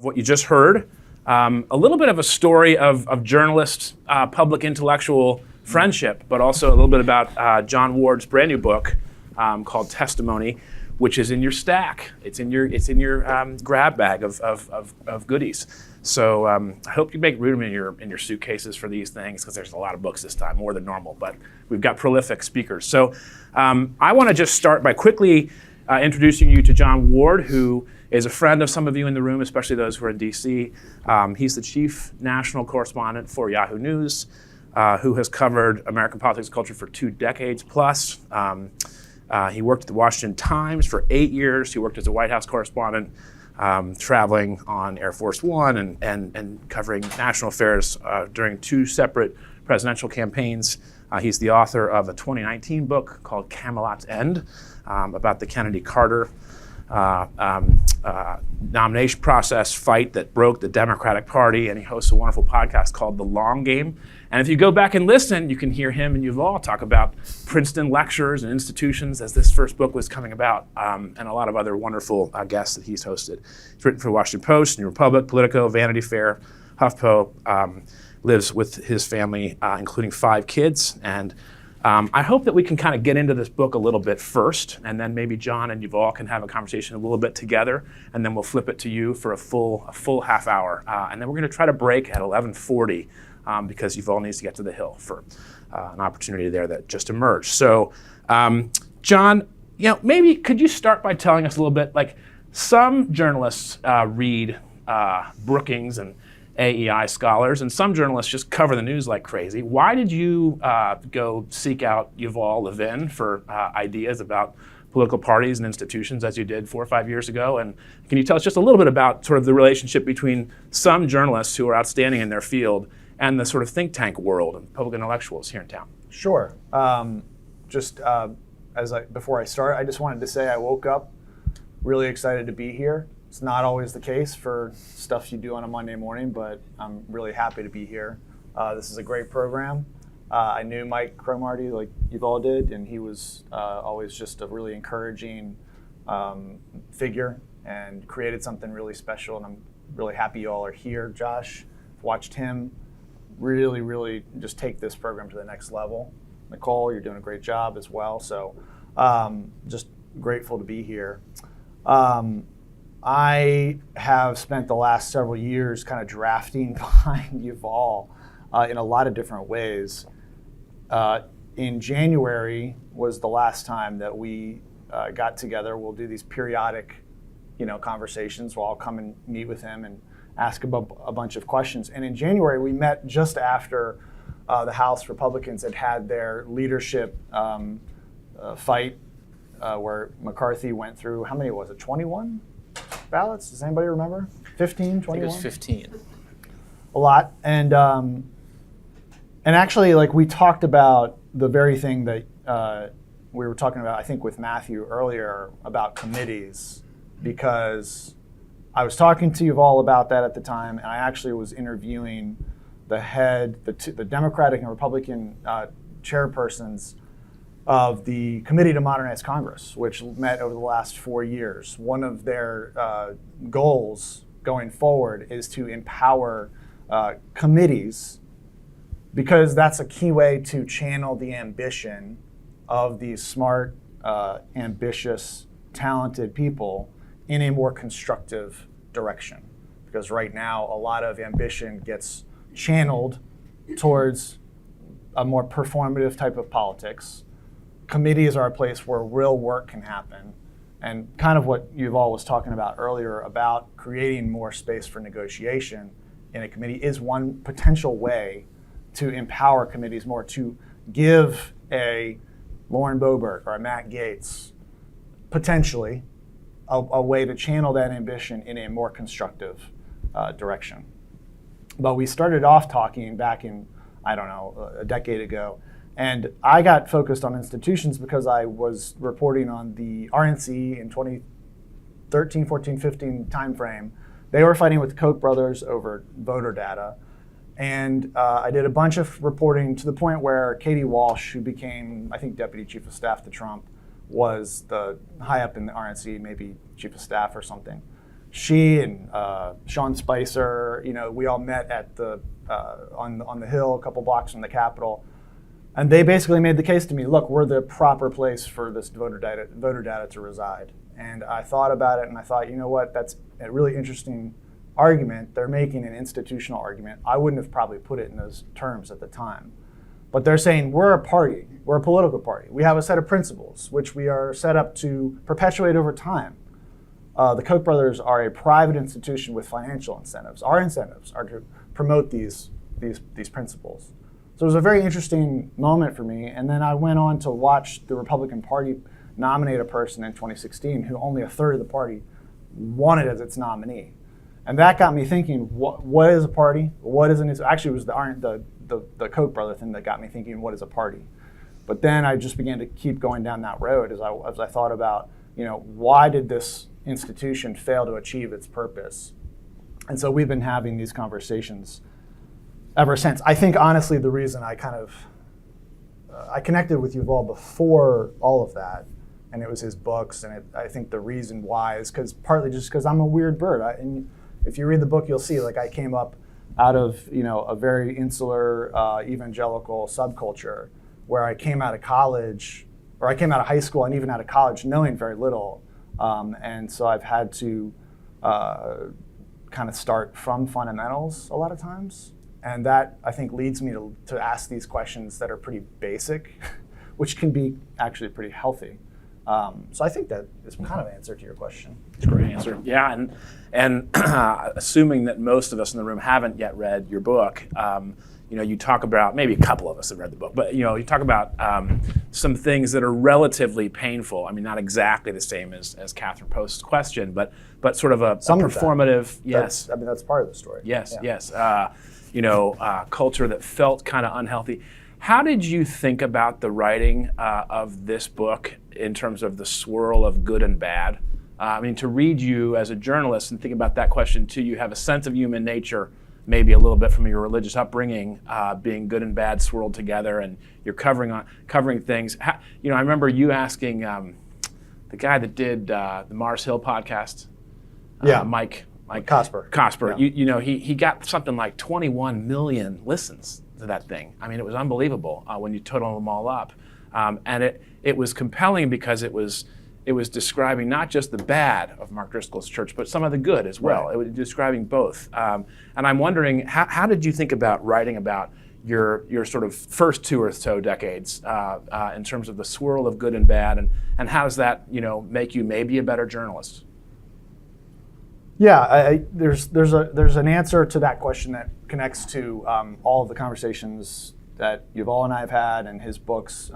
What you just heard, a little bit of a story of journalist, public intellectual friendship, but also a little bit about Jon Ward's brand new book called Testimony, which is in your stack. It's in your grab bag of goodies. So I hope you make room in your suitcases for these things, because there's a lot of books this time, more than normal. But we've got prolific speakers. So I want to just start by quickly introducing you to Jon Ward, who is a friend of some of you in the room, especially those who are in DC. He's the chief national correspondent for Yahoo News, who has covered American politics and culture for 2 decades plus. He worked at the Washington Times for 8 years. He worked as a White House correspondent, traveling on Air Force One and covering national affairs during 2 separate presidential campaigns. He's the author of a 2019 book called Camelot's End, about the Kennedy-Carter nomination process fight that broke the Democratic Party, and he hosts a wonderful podcast called The Long Game. And if you go back and listen, you can hear him and Yuval talk about Princeton lectures and institutions as this first book was coming about, and a lot of other wonderful guests that he's hosted. He's written for the Washington Post, New Republic, Politico, Vanity Fair, HuffPo, lives with his family, including 5 kids. And I hope that we can kind of get into this book a little bit first, and then maybe Jon and Yuval can have a conversation a little bit together, and then we'll flip it to you for a full half hour. And then we're going to try to break at 11:40 because Yuval needs to get to the Hill for an opportunity there that just emerged. So, Jon, maybe could you start by telling us a little bit, like some journalists read Brookings and AEI scholars, and some journalists just cover the news like crazy. Why did you go seek out Yuval Levin for ideas about political parties and institutions as you did 4 or 5 years ago? And can you tell us just a little bit about sort of the relationship between some journalists who are outstanding in their field and the sort of think tank world and public intellectuals here in town? Sure. Before I start, I just wanted to say I woke up really excited to be here. It's not always the case for stuff you do on a Monday morning, but I'm really happy to be here. This is a great program. I knew Mike Cromartie like Yuval did, and he was always just a really encouraging figure and created something really special, and I'm really happy you all are here. Josh, watched him really just take this program to the next level. Nicole, you're doing a great job as well, so just grateful to be here. I have spent the last several years kind of drafting behind Yuval in a lot of different ways. In January was the last time that we got together. We'll do these periodic, conversations. We'll all come and meet with him and ask about a bunch of questions. And in January, we met just after the House Republicans had their leadership fight where McCarthy went through, how many was it, 21? ballots? Does anybody remember? 15, 21? I think it was 15. A lot. And actually, we talked about the very thing that we were talking about, I think, with Matthew earlier about committees, because I was talking to Yuval about that at the time, and I actually was interviewing the Democratic and Republican chairpersons of the Committee to Modernize Congress, which met over the last 4 years. One of their goals going forward is to empower committees, because that's a key way to channel the ambition of these smart, ambitious, talented people in a more constructive direction. Because right now, a lot of ambition gets channeled towards a more performative type of politics. Committees are a place where real work can happen. And kind of what Yuval was talking about earlier about creating more space for negotiation in a committee is one potential way to empower committees more, to give a Lauren Boebert or a Matt Gaetz potentially a way to channel that ambition in a more constructive direction. But we started off talking back in, a decade ago, and I got focused on institutions because I was reporting on the RNC in 2013, 14, 15 timeframe. They were fighting with the Koch brothers over voter data. And I did a bunch of reporting to the point where Katie Walsh, who became, I think, Deputy Chief of Staff to Trump, was the high up in the RNC, maybe Chief of Staff or something. she and Sean Spicer, we all met at the on the Hill, a couple blocks from the Capitol, and they basically made the case to me, look, we're the proper place for this voter data to reside. And I thought about it, and I thought, you know what, that's a really interesting argument. They're making an institutional argument. I wouldn't have probably put it in those terms at the time. But they're saying we're a party, we're a political party. We have a set of principles which we are set up to perpetuate over time. The Koch brothers are a private institution with financial incentives. Our incentives are to promote these principles. So it was a very interesting moment for me. And then I went on to watch the Republican Party nominate a person in 2016 who only a third of the party wanted as its nominee. And that got me thinking, what is a party? What is an institution? Actually, it was the Koch brother thing that got me thinking, what is a party? But then I just began to keep going down that road as I thought about, why did this institution fail to achieve its purpose? And so we've been having these conversations ever since. I think, honestly, the reason I I connected with Yuval before all of that, and it was his books, and I think the reason why is partly just because I'm a weird bird. And if you read the book, you'll see, I came up out of a very insular evangelical subculture where I came out of college, or I came out of high school and even out of college knowing very little. And so I've had to kind of start from fundamentals a lot of times. And that, I think, leads me to ask these questions that are pretty basic, which can be actually pretty healthy. So I think that is kind of an answer to your question. It's a great answer. Yeah, and assuming that most of us in the room haven't yet read your book, you talk about, maybe a couple of us have read the book, but you talk about some things that are relatively painful. I mean, not exactly the same as Catherine Post's question, but sort of a performative. Yes, that's part of the story. Yes, yeah. Yes. Culture that felt kind of unhealthy. How did you think about the writing of this book in terms of the swirl of good and bad? To read you as a journalist and think about that question too, you have a sense of human nature, maybe a little bit from your religious upbringing, being good and bad swirled together, and you're covering things. I remember you asking the guy that did the Mars Hill podcast, Mike Cosper. Yeah. He got something like 21 million listens to that thing. It was unbelievable when you total them all up, and it was compelling because it was describing not just the bad of Mark Driscoll's church, but some of the good as well. Right. It was describing both. And I'm wondering, how did you think about writing about your sort of first two or so decades in terms of the swirl of good and bad, and how does that make you maybe a better journalist? Yeah, there's an answer to that question that connects to all of the conversations that Yuval and I have had, and his books.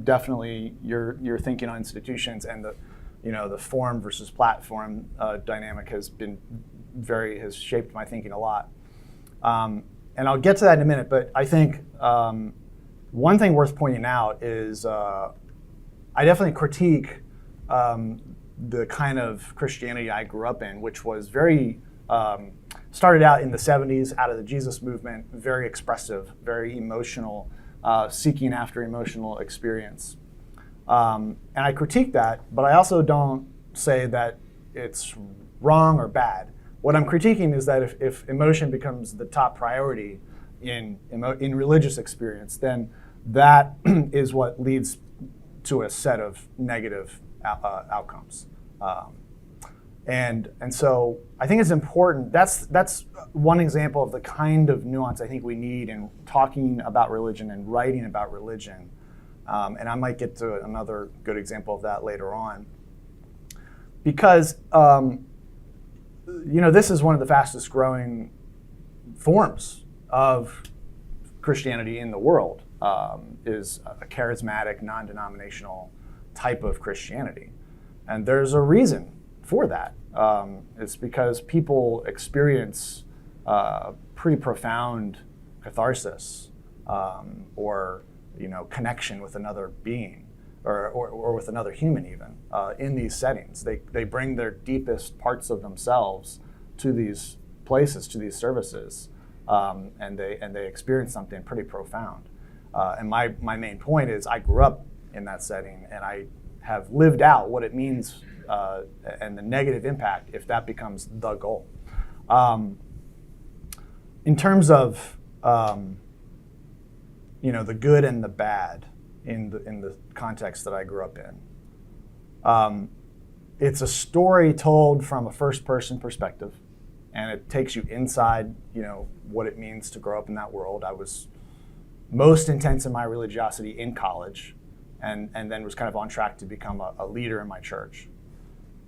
Definitely your thinking on institutions and the form versus platform dynamic has shaped my thinking a lot. And I'll get to that in a minute, but I think one thing worth pointing out is I definitely critique the kind of Christianity I grew up in, which was very started out in the 70s, out of the Jesus movement, very expressive, very emotional, seeking after emotional experience. And I critique that, but I also don't say that it's wrong or bad. What I'm critiquing is that if emotion becomes the top priority in religious experience, then that is what leads to a set of negative outcomes. And so I think it's important. That's one example of the kind of nuance I think we need in talking about religion and writing about religion. And I might get to another good example of that later on. Because this is one of the fastest growing forms of Christianity in the world, is a charismatic, non-denominational type of Christianity. And there's a reason for that. It's because people experience pretty profound catharsis or connection with another being or with another human even in these settings. They bring their deepest parts of themselves to these places, to these services, and they experience something pretty profound. And my main point is I grew up in that setting, and have lived out what it means and the negative impact if that becomes the goal. In terms of the good and the bad in the context that I grew up in, it's a story told from a first-person perspective, and it takes you inside, what it means to grow up in that world. I was most intense in my religiosity in college, and then was kind of on track to become a leader in my church.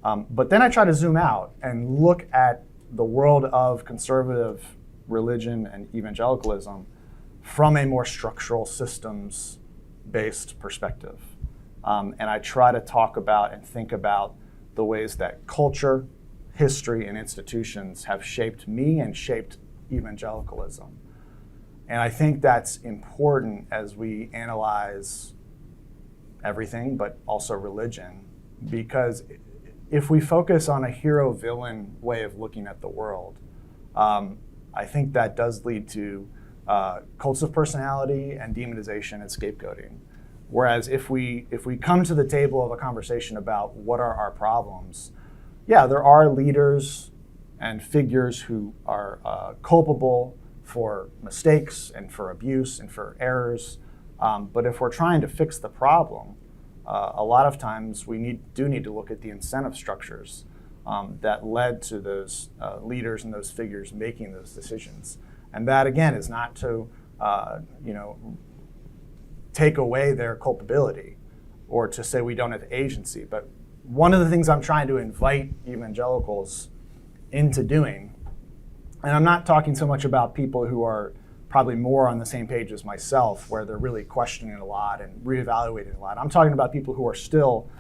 But then I try to zoom out and look at the world of conservative religion and evangelicalism from a more structural systems-based perspective. And I try to talk about and think about the ways that culture, history, and institutions have shaped me and shaped evangelicalism. And I think that's important as we analyze everything, but also religion, because if we focus on a hero-villain way of looking at the world, I think that does lead to cults of personality and demonization and scapegoating. Whereas if we come to the table of a conversation about what are our problems, yeah, there are leaders and figures who are culpable for mistakes and for abuse and for errors. But if we're trying to fix the problem, a lot of times we do need to look at the incentive structures that led to those leaders and those figures making those decisions. And that, again, is not to take away their culpability or to say we don't have agency. But one of the things I'm trying to invite evangelicals into doing, and I'm not talking so much about people who are probably more on the same page as myself, where they're really questioning a lot and reevaluating a lot. I'm talking about people who are still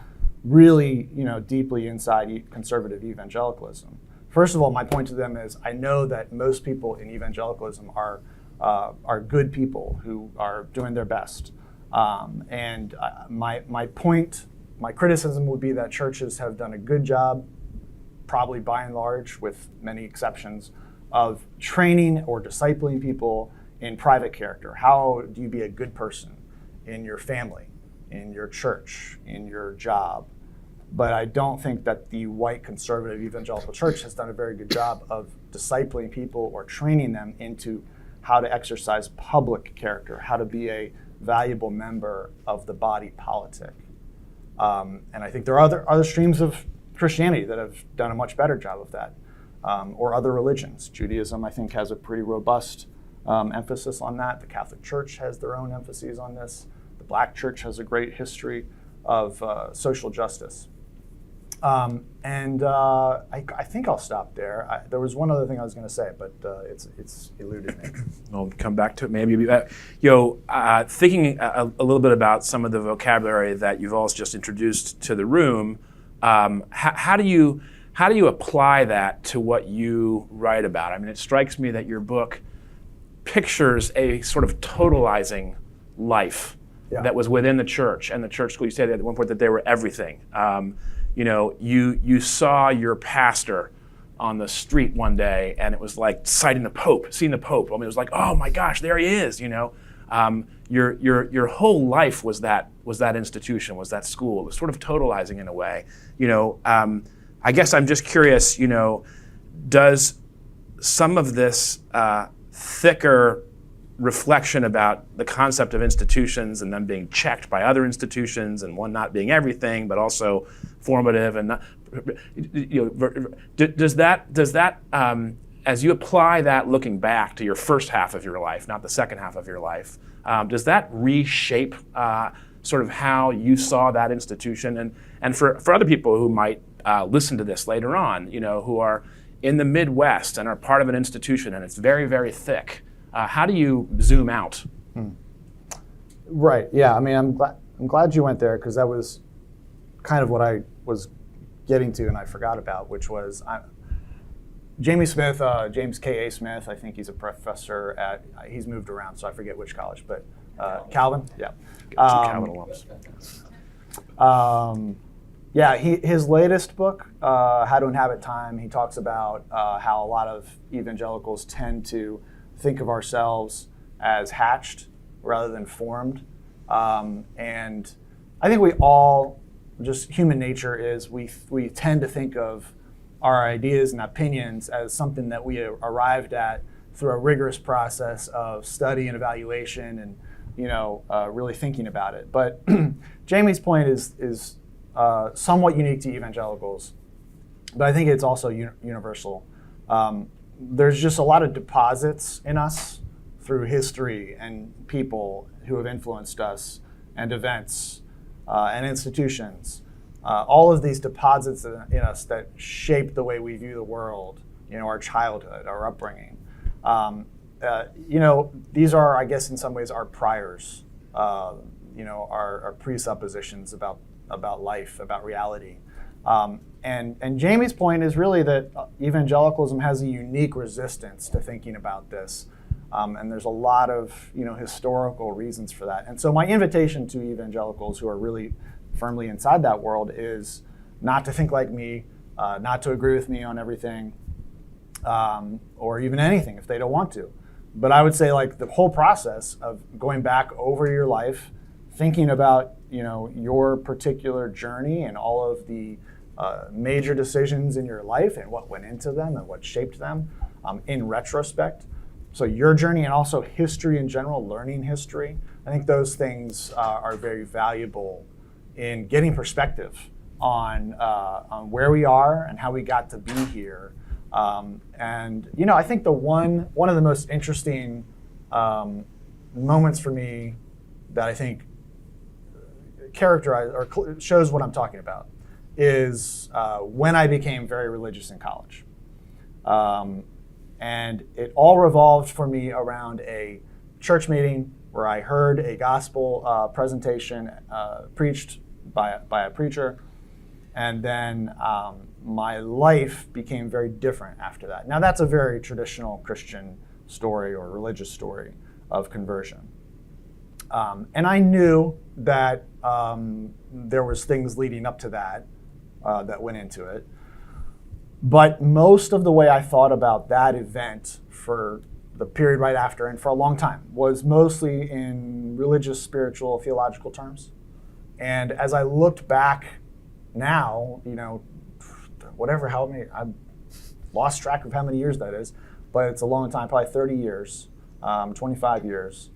really, deeply inside conservative evangelicalism. First of all, my point to them is I know that most people in evangelicalism are good people who are doing their best. And my criticism would be that churches have done a good job, probably by and large, with many exceptions, of training or discipling people in private character. How do you be a good person in your family, in your church, in your job? But I don't think that the white conservative evangelical church has done a very good job of discipling people or training them into how to exercise public character, how to be a valuable member of the body politic. And I think there are other streams of Christianity that have done a much better job of that, or other religions. Judaism, I think, has a pretty robust emphasis on that. The Catholic Church has their own emphases on this. The Black Church has a great history of social justice. I think I'll stop there. There was one other thing I was going to say, but it's eluded me. We'll come back to it maybe. Thinking a little bit about some of the vocabulary that you've all just introduced to the room, how do you apply that to what you write about? I mean, it strikes me that your book pictures a sort of totalizing life that was within the church and the church school. You said at one point that they were everything. You saw your pastor on the street one day, and it was like seeing the Pope. I mean, it was like, oh my gosh, there he is. Your whole life was that institution, was that school. It was sort of totalizing in a way. I guess I'm just curious. Does some of this thicker reflection about the concept of institutions and them being checked by other institutions and one not being everything but also formative and not, does that as you apply that looking back to your first half of your life, not the second half of your life, does that reshape sort of how you saw that institution and for other people who might listen to this later on, who are in the Midwest and are part of an institution and it's very, very thick? How do you zoom out? Right. Yeah. I mean, I'm glad you went there, because that was kind of what I was getting to and I forgot about, which was Jamie Smith, James K.A. Smith. I think he's a professor at. He's moved around, so I forget which college, but Calvin. Yeah. Calvin alums. His latest book, How to Inhabit Time. He talks about how a lot of evangelicals tend to think of ourselves as hatched rather than formed. And I think we all just human nature is we tend to think of our ideas and opinions as something that we arrived at through a rigorous process of study and evaluation and really thinking about it. But Jamie's point is somewhat unique to evangelicals, but I think it's also universal. There's just a lot of deposits in us through history and people who have influenced us and events and institutions. All of these deposits in us that shape the way we view the world, our childhood, our upbringing. These are, I guess, in some ways, our priors, our presuppositions about life, about reality. And Jamie's point is really that evangelicalism has a unique resistance to thinking about this. And there's a lot of historical reasons for that. And so my invitation to evangelicals who are really firmly inside that world is not to think like me, not to agree with me on everything, or even anything if they don't want to. But I would say the whole process of going back over your life, thinking about your particular journey and all of the major decisions in your life and what went into them and what shaped them in retrospect. So your journey and also history in general, learning history, I think those things are very valuable in getting perspective on where we are and how we got to be here. And I think one of the most interesting moments for me that I think characterize or shows what I'm talking about is when I became very religious in college. And it all revolved for me around a church meeting where I heard a gospel presentation preached by a preacher. And then my life became very different after that. Now, that's a very traditional Christian story or religious story of conversion. And I knew that there was things leading up to that that went into it. But most of the way I thought about that event for the period right after and for a long time was mostly in religious, spiritual, theological terms. And as I looked back now, I've lost track of how many years that is, but it's a long time, probably 30 years, 25 years.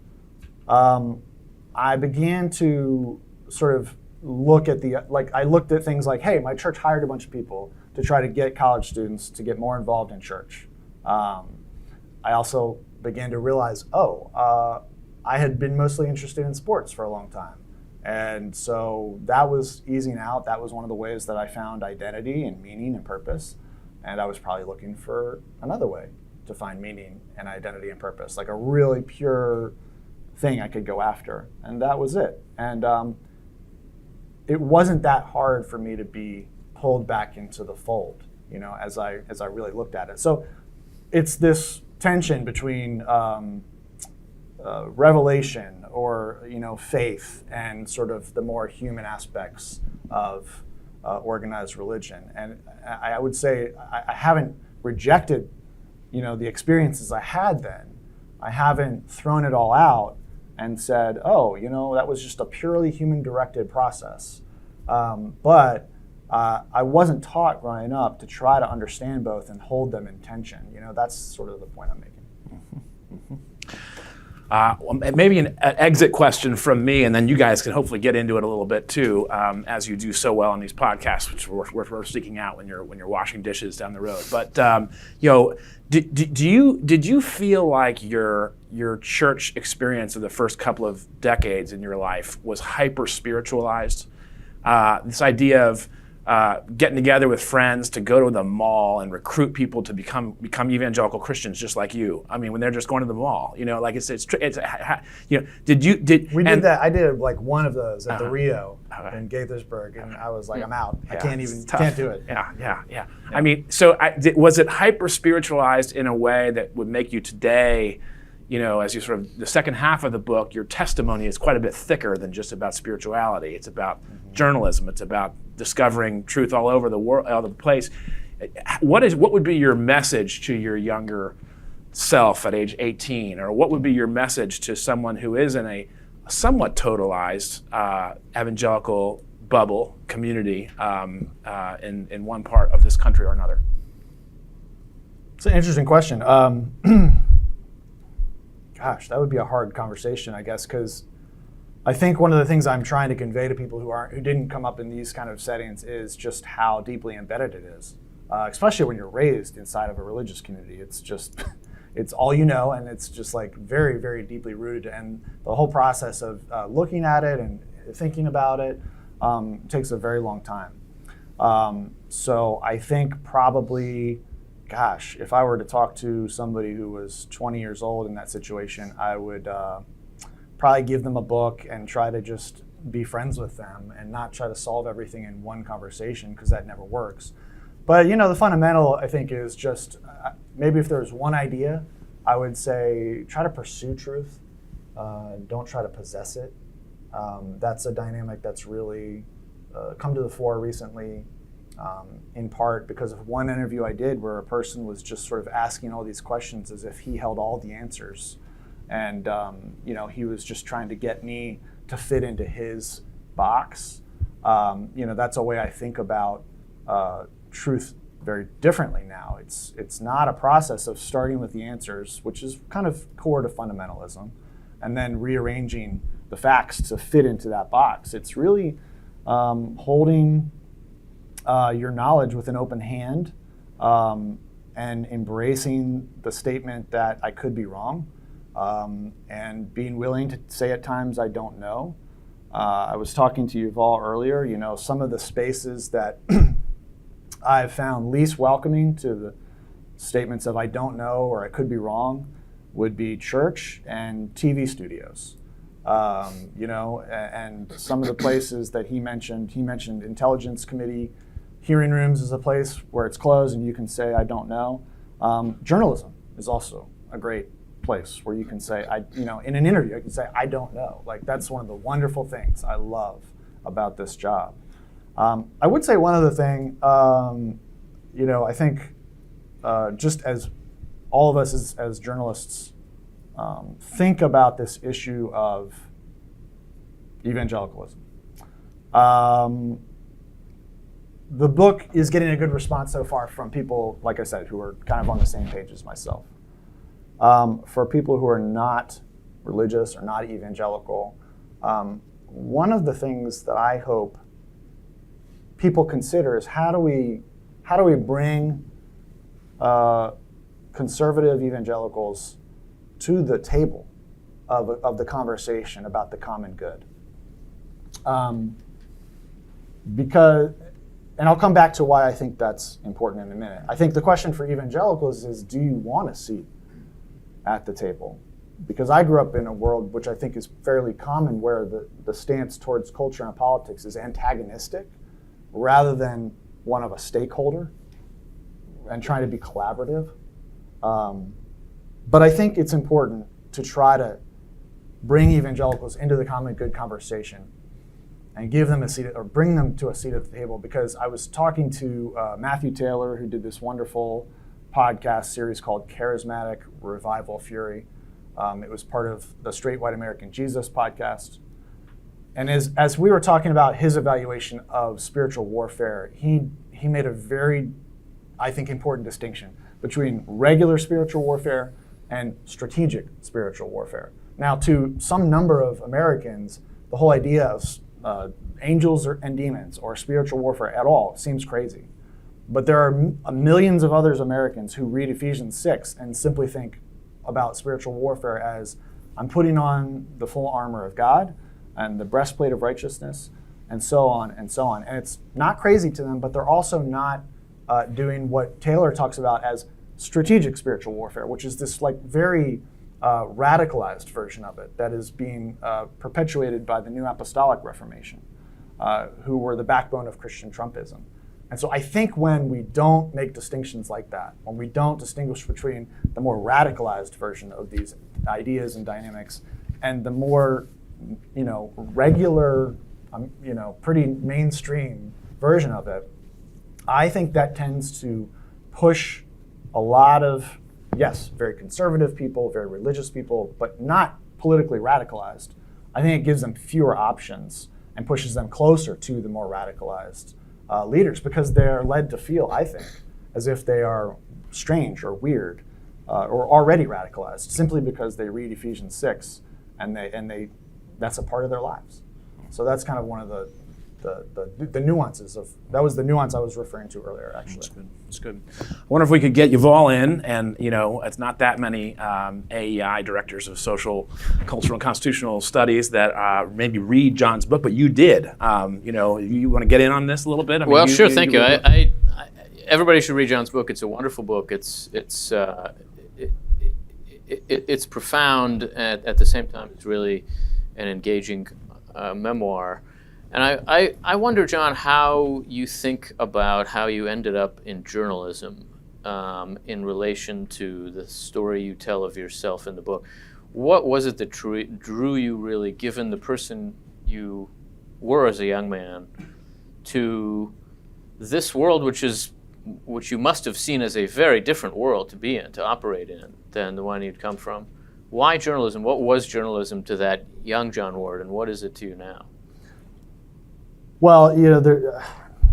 I began to sort of look at I looked at things like, hey, my church hired a bunch of people to try to get college students to get more involved in church. I also began to realize, I had been mostly interested in sports for a long time. And so that was easing out. That was one of the ways that I found identity and meaning and purpose. And I was probably looking for another way to find meaning and identity and purpose, like a really pure thing I could go after. And that was it. And it wasn't that hard for me to be pulled back into the fold, as I really looked at it. So it's this tension between revelation or faith and sort of the more human aspects of organized religion. And I would say I haven't rejected the experiences I had then. I haven't thrown it all out and said, that was just a purely human directed process. But I wasn't taught growing up to try to understand both and hold them in tension. That's sort of the point I'm making. Maybe an exit question from me, and then you guys can hopefully get into it a little bit too, as you do so well on these podcasts, which we're seeking out when you're washing dishes down the road. But did you feel like your church experience of the first couple of decades in your life was hyper spiritualized? This idea of getting together with friends to go to the mall and recruit people to become evangelical Christians just like you. I mean, when they're just going to the mall, did that? I did like one of those at the Rio in Gaithersburg, and I was like, I'm out. I can't do it. Yeah. I mean, so was it hyper spiritualized in a way that would make you today, as you sort of, the second half of the book, your testimony is quite a bit thicker than just about spirituality. It's about journalism. It's about discovering truth all over the world, all over the place. What would be your message to your younger self at age 18, or what would be your message to someone who is in a somewhat totalized evangelical bubble community in one part of this country or another? It's an interesting question. Gosh, that would be a hard conversation, I guess, because I think one of the things I'm trying to convey to people who didn't come up in these kind of settings is just how deeply embedded it is, especially when you're raised inside of a religious community. It's just, it's all you know, and it's just like very, very deeply rooted. And the whole process of looking at it and thinking about it takes a very long time. So I think probably, gosh, if I were to talk to somebody who was 20 years old in that situation, I would probably give them a book and try to just be friends with them and not try to solve everything in one conversation, because that never works. But the fundamental, I think, is just maybe if there's one idea, I would say try to pursue truth. Don't try to possess it. That's a dynamic that's really come to the fore recently, in part because of one interview I did where a person was just sort of asking all these questions as if he held all the answers. And he was just trying to get me to fit into his box. That's a way I think about truth very differently now. It's not a process of starting with the answers, which is kind of core to fundamentalism, and then rearranging the facts to fit into that box. It's really holding your knowledge with an open hand and embracing the statement that I could be wrong. And being willing to say at times I don't know. I was talking to Yuval earlier, some of the spaces that I've found least welcoming to the statements of I don't know or I could be wrong would be church and TV studios. And some of the places that he mentioned Intelligence Committee hearing rooms is a place where it's closed and you can say I don't know. Journalism is also a great place where you can say, in an interview, I can say, I don't know. Like, that's one of the wonderful things I love about this job. I would say one other thing, I think just as all of us as journalists think about this issue of evangelicalism. The book is getting a good response so far from people, like I said, who are kind of on the same page as myself. For people who are not religious or not evangelical, one of the things that I hope people consider is how do we bring conservative evangelicals to the table of the conversation about the common good? Because, and I'll come back to why I think that's important in a minute. I think the question for evangelicals is, do you want a seat at the table? Because I grew up in a world which I think is fairly common where the stance towards culture and politics is antagonistic rather than one of a stakeholder and trying to be collaborative. But I think it's important to try to bring evangelicals into the common good conversation and give them a seat or bring them to a seat at the table, because I was talking to Matthew Taylor, who did this wonderful podcast series called Charismatic Revival Fury. It was part of the Straight White American Jesus podcast. And as we were talking about his evaluation of spiritual warfare, he made a very, I think, important distinction between regular spiritual warfare and strategic spiritual warfare. Now, to some number of Americans, the whole idea of angels and demons or spiritual warfare at all seems crazy. But there are millions of others Americans who read Ephesians 6 and simply think about spiritual warfare as I'm putting on the full armor of God and the breastplate of righteousness and so on and so on. And it's not crazy to them, but they're also not doing what Taylor talks about as strategic spiritual warfare, which is this like very radicalized version of it that is being perpetuated by the New Apostolic Reformation, who were the backbone of Christian Trumpism. And so I think when we don't make distinctions like that, when we don't distinguish between the more radicalized version of these ideas and dynamics and the more, regular, pretty mainstream version of it, I think that tends to push a lot of, yes, very conservative people, very religious people, but not politically radicalized. I think it gives them fewer options and pushes them closer to the more radicalized leaders, because they're led to feel, I think, as if they are strange or weird or already radicalized, simply because they read Ephesians 6 and they that's a part of their lives. So that's kind of one of the nuances of, that was the nuance I was referring to earlier, actually. That's good. I wonder if we could get Yuval in, and it's not that many AEI directors of social, cultural, and constitutional studies that maybe read Jon's book, but you did. You want to get in on this a little bit? Well, sure. Thank you. Everybody should read Jon's book. It's a wonderful book. It's profound. At the same time, it's really an engaging memoir. And I wonder, Jon, how you think about how you ended up in journalism in relation to the story you tell of yourself in the book. What was it that drew you, really, given the person you were as a young man, to this world, which you must have seen as a very different world to be in, to operate in, than the one you'd come from? Why journalism? What was journalism to that young Jon Ward, and what is it to you now? Well,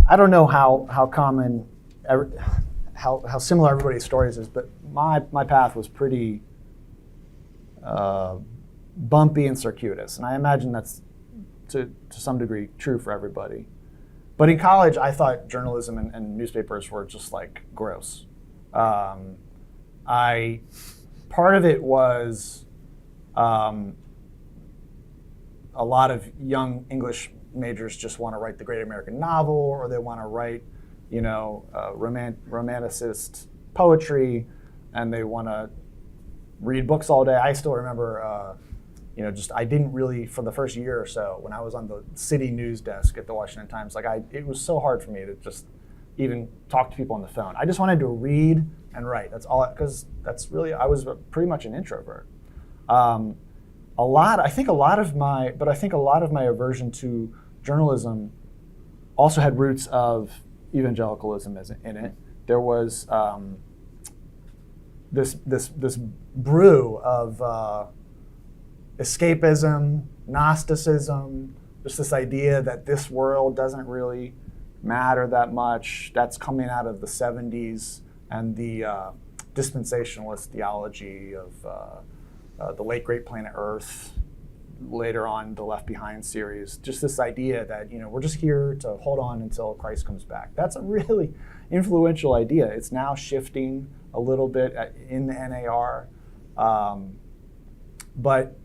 I don't know how common, how similar everybody's stories is, but my path was pretty bumpy and circuitous, and I imagine that's to some degree true for everybody. But in college, I thought journalism and newspapers were just like gross. Part of it was a lot of young English majors just want to write the great American novel, or they want to write, romanticist poetry, and they want to read books all day. I still remember, I didn't really, for the first year or so, when I was on the city news desk at the Washington Times, it was so hard for me to just even talk to people on the phone. I just wanted to read and write. That's all, because I was pretty much an introvert. I think a lot of my aversion to journalism also had roots of evangelicalism in it. There was this brew of escapism, Gnosticism, just this idea that this world doesn't really matter that much. That's coming out of the 70s and the dispensationalist theology of the late great planet Earth, later on the Left Behind series. Just this idea that we're just here to hold on until Christ comes back. That's a really influential idea. It's now shifting a little bit in the NAR, but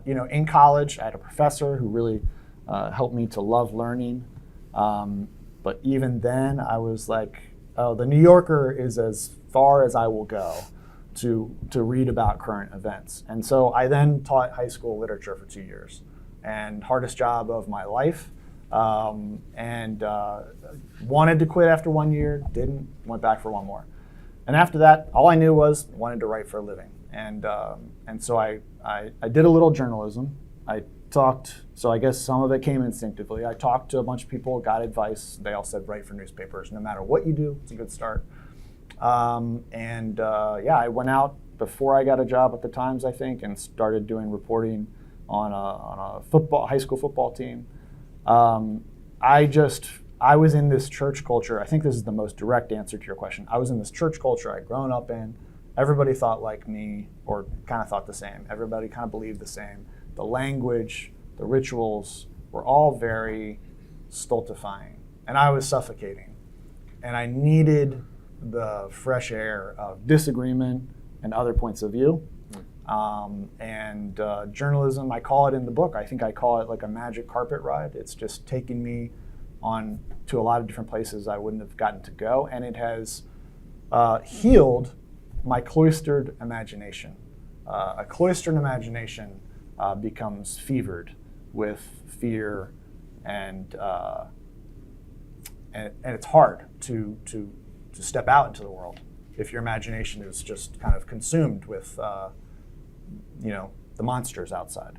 in college, I had a professor who really helped me to love learning. But even then, I was like, oh, the New Yorker is as far as I will go to read about current events. And so I then taught high school literature for 2 years, and hardest job of my life. And wanted to quit after 1 year, didn't, went back for one more. And after that, all I knew was wanted to write for a living. And so I did a little journalism. I talked, so I guess some of it came instinctively. I talked to a bunch of people, got advice. They all said write for newspapers. No matter what you do, it's a good start. I went out before I got a job at the Times, I think, and started doing reporting on a high school football team. I was in this church culture. I think this is the most direct answer to your question. I was in this church culture I'd grown up in. Everybody thought like me, or kind of thought the same. Everybody kind of believed the same. The language, the rituals were all very stultifying, and I was suffocating. And I needed the fresh air of disagreement and other points of view. Journalism, I call it in the book, I think I call it like a magic carpet ride. It's just taking me on to a lot of different places I wouldn't have gotten to go, and it has healed my cloistered imagination. A cloistered imagination becomes fevered with fear, and it's hard to step out into the world if your imagination is just kind of consumed with the monsters outside.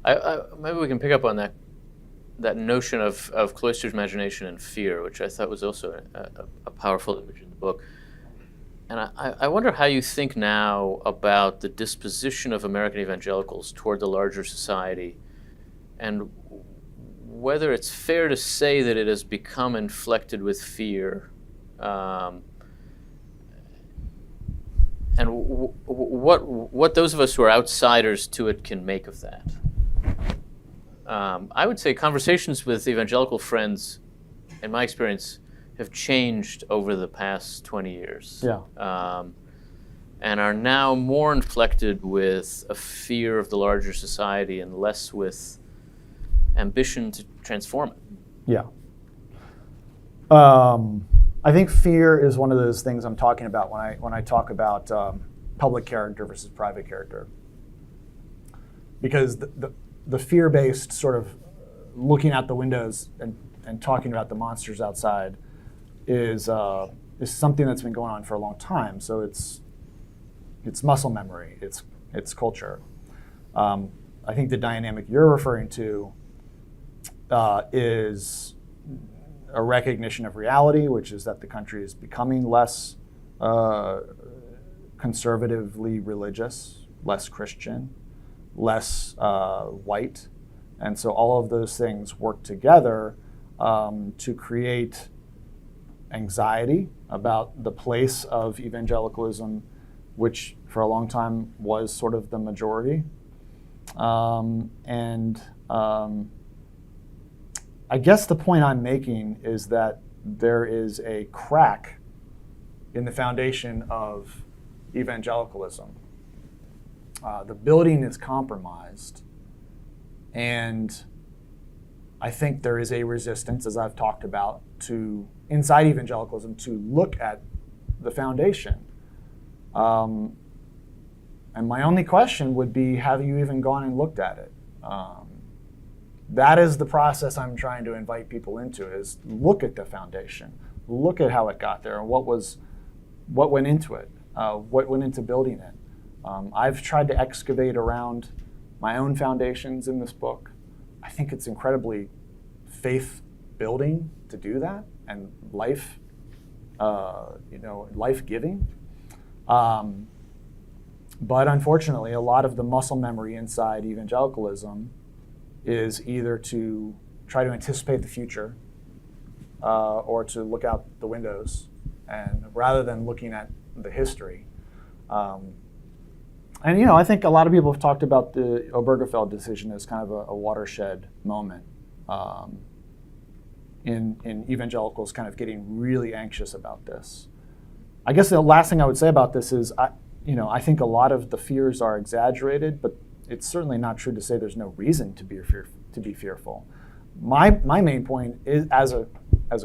Maybe we can pick up on that notion of cloistered imagination and fear, which I thought was also a powerful image in the book. And I wonder how you think now about the disposition of American evangelicals toward the larger society, and whether it's fair to say that it has become inflected with fear, and what those of us who are outsiders to it can make of that. I would say conversations with evangelical friends, in my experience, have changed over the past 20 years. And are now more inflected with a fear of the larger society and less with ambition to transform it. Yeah. I think fear is one of those things I'm talking about when I talk about public character versus private character. Because the fear-based sort of looking out the windows and talking about the monsters outside is something that's been going on for a long time. So it's muscle memory, it's culture. I think the dynamic you're referring to is a recognition of reality, which is that the country is becoming less conservatively religious, less Christian, less white. And so all of those things work together to create anxiety about the place of evangelicalism, which for a long time was sort of the majority. I guess the point I'm making is that there is a crack in the foundation of evangelicalism. The building is compromised, and I think there is a resistance, as I've talked about, to inside evangelicalism to look at the foundation. And my only question would be, have you even gone and looked at it? That is the process I'm trying to invite people into, is look at the foundation, look at how it got there, and what went into it, what went into building it. I've tried to excavate around my own foundations in this book. I think it's incredibly faith building to do that, and life giving. But unfortunately, a lot of the muscle memory inside evangelicalism is either to try to anticipate the future or to look out the windows, and rather than looking at the history. I think a lot of people have talked about the Obergefell decision as kind of a watershed moment in evangelicals kind of getting really anxious about this. I guess the last thing I would say about this is, I think a lot of the fears are exaggerated, but it's certainly not true to say there's no reason to be fearful. My main point is, as a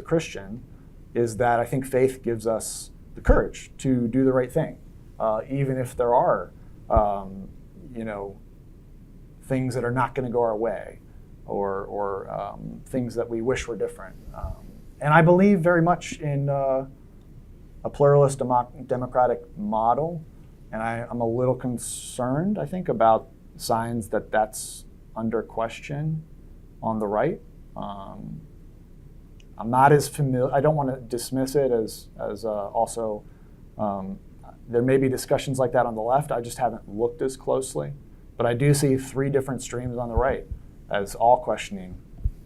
Christian, is that I think faith gives us the courage to do the right thing, even if there are things that are not going to go our way, or things that we wish were different. And I believe very much in a pluralist democratic model, and I'm a little concerned, I think, about signs that that's under question on the right. I'm not as familiar. I don't want to dismiss it as also. There may be discussions like that on the left. I just haven't looked as closely, but I do see three different streams on the right as all questioning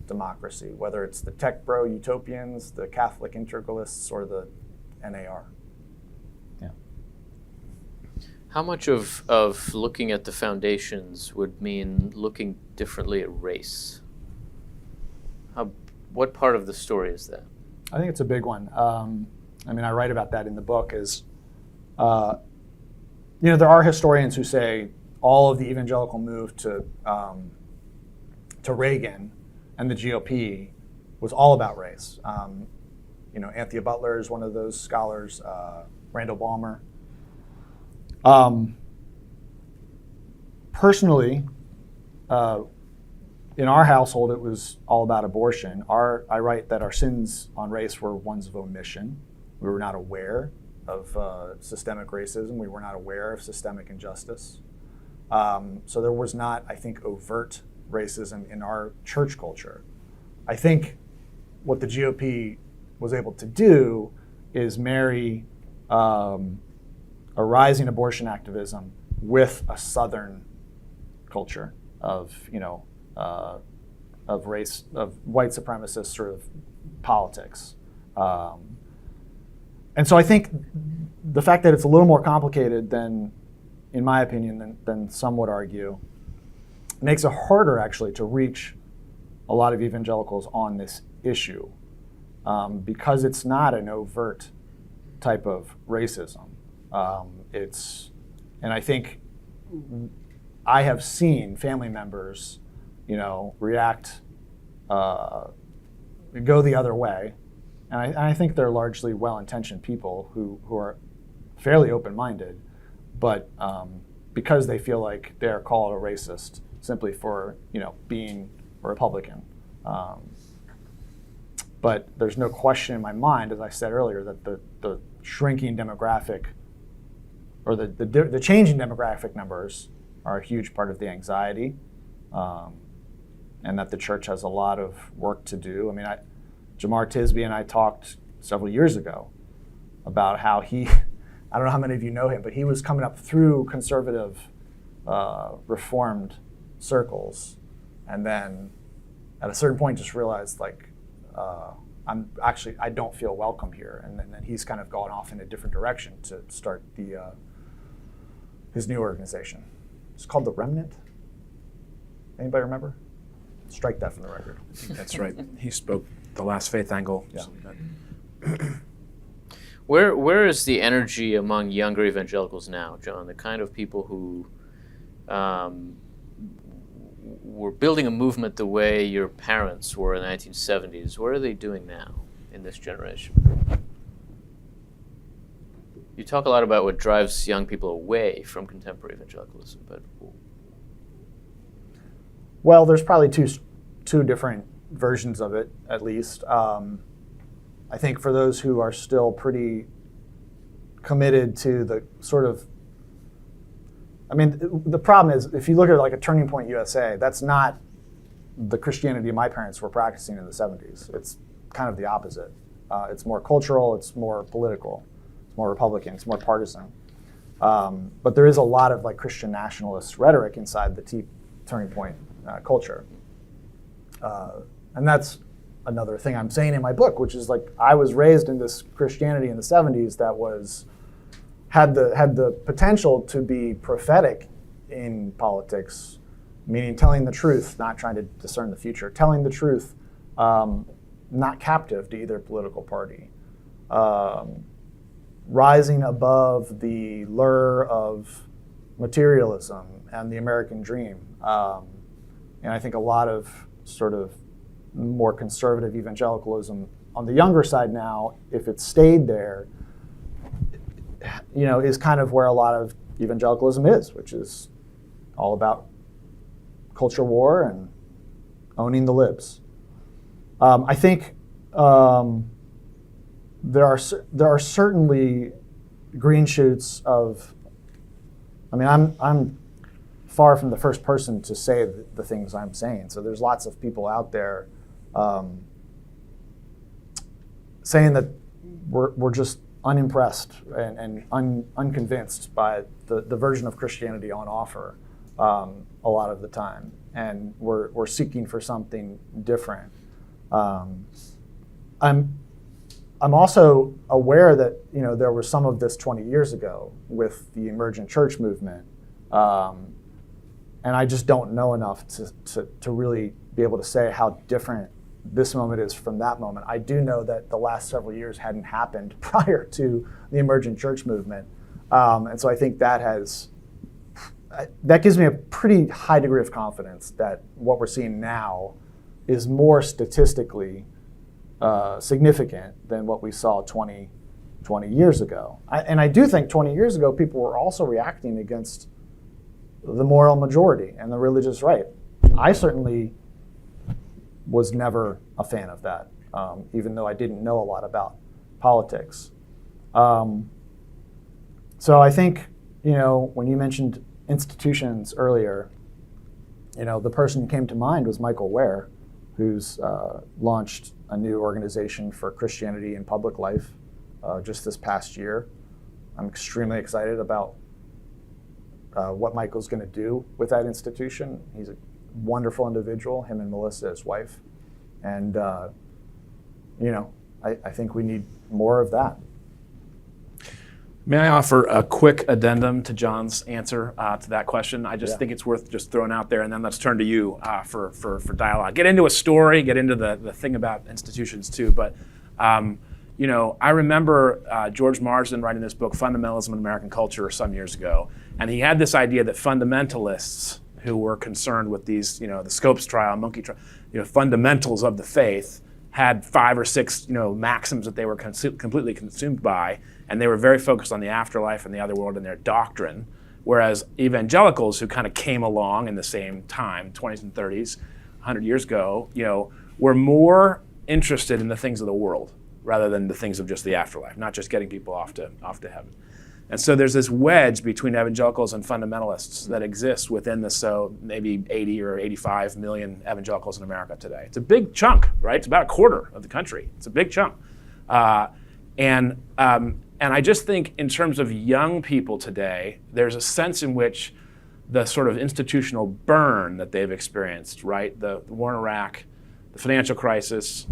democracy, whether it's the tech bro utopians, the Catholic integralists, or the NAR. Yeah. How much of looking at the foundations would mean looking differently at race? What part of the story is that? I think it's a big one. I write about that in the book. There are historians who say all of the evangelical move to Reagan and the GOP was all about race. Anthea Butler is one of those scholars, Randall Balmer. Personally, in our household, it was all about abortion. I write that our sins on race were ones of omission. We were not aware of systemic racism. We were not aware of systemic injustice. So there was not, I think, overt racism in our church culture. I think what the GOP was able to do is marry a rising abortion activism with a Southern culture of of race, of white supremacist sort of politics. And so I think the fact that it's a little more complicated than, in my opinion, than some would argue, makes it harder actually to reach a lot of evangelicals on this issue, because it's not an overt type of racism. And I think I have seen family members, react, go the other way, and I think they're largely well-intentioned people who are fairly open-minded, but because they feel like they're called a racist simply for being a Republican. But there's no question in my mind, as I said earlier, that the shrinking demographic or the changing demographic numbers are a huge part of the anxiety, and that the church has a lot of work to do. I mean, Jamar Tisby and I talked several years ago about how I don't know how many of you know him, but he was coming up through conservative, reformed circles, and then at a certain point just realized I don't feel welcome here, and then he's kind of gone off in a different direction to start his new organization. It's called The Remnant. Anybody remember? Strike that from the record. That's right. He spoke the Last Faith angle. Yeah. Where is the energy among younger evangelicals now, John? The kind of people who were building a movement the way your parents were in the 1970s. What are they doing now in this generation? You talk a lot about what drives young people away from contemporary evangelicalism, but well, there's probably two different versions of it, at least. I think for those who are still pretty committed to the sort of, the problem is, if you look at like a Turning Point USA, that's not the Christianity my parents were practicing in the 70s. It's kind of the opposite. It's more cultural, it's more political, it's more Republican, it's more partisan. But there is a lot of like Christian nationalist rhetoric inside the Turning Point culture. And that's another thing I'm saying in my book, which is like I was raised in this Christianity in the 70s that had the potential to be prophetic in politics, meaning telling the truth, not trying to discern the future, telling the truth, not captive to either political party, rising above the lure of materialism and the American dream. And I think a lot of sort of more conservative evangelicalism on the younger side now, if it stayed there, is kind of where a lot of evangelicalism is, which is all about culture war and owning the libs. I think there are certainly green shoots of. I'm far from the first person to say the things I'm saying. So there's lots of people out there saying that we're just unimpressed and unconvinced by the version of Christianity on offer a lot of the time, and we're seeking for something different. I'm also aware that there was some of this 20 years ago with the emergent church movement, and I just don't know enough to really be able to say how different this moment is from that moment. I do know that the last several years hadn't happened prior to the emergent church movement, and so I think that gives me a pretty high degree of confidence that what we're seeing now is more statistically significant than what we saw 20 years ago. And I do think 20 years ago people were also reacting against the moral majority and the religious right. I certainly was never a fan of that, even though I didn't know a lot about politics. So I think, when you mentioned institutions earlier, the person who came to mind was Michael Ware, who's launched a new organization for Christianity in public life just this past year. I'm extremely excited about what Michael's going to do with that institution. He's a wonderful individual, him and Melissa, his wife. And, I think we need more of that. May I offer a quick addendum to Jon's answer to that question? I just think it's worth just throwing out there, and then let's turn to you for dialogue. Get into a story, get into the thing about institutions too. But, I remember George Marsden writing this book, Fundamentalism in American Culture, some years ago. And he had this idea that fundamentalists who were concerned with these, the Scopes trial, monkey trial, fundamentals of the faith, had 5 or 6, maxims that they were completely consumed by, and they were very focused on the afterlife and the other world and their doctrine. Whereas evangelicals, who kind of came along in the same time, 20s and 30s, 100 years ago, were more interested in the things of the world rather than the things of just the afterlife, not just getting people off to heaven. And so there's this wedge between evangelicals and fundamentalists that exists within maybe 80 or 85 million evangelicals in America today. It's a big chunk, right? It's about a quarter of the country. It's a big chunk. And I just think in terms of young people today, there's a sense in which the sort of institutional burn that they've experienced, right? The war in Iraq, the financial crisis,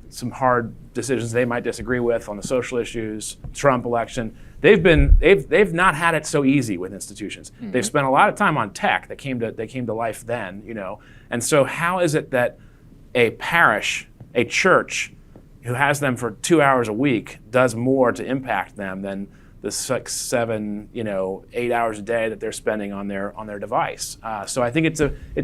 some hard decisions they might disagree with on the social issues, Trump election. They've not had it so easy with institutions. Mm-hmm. They've spent a lot of time on tech that came to life then, And so how is it that a parish, a church, who has them for 2 hours a week does more to impact them than the 6, 7, 8 hours a day that they're spending on their device? So I think it's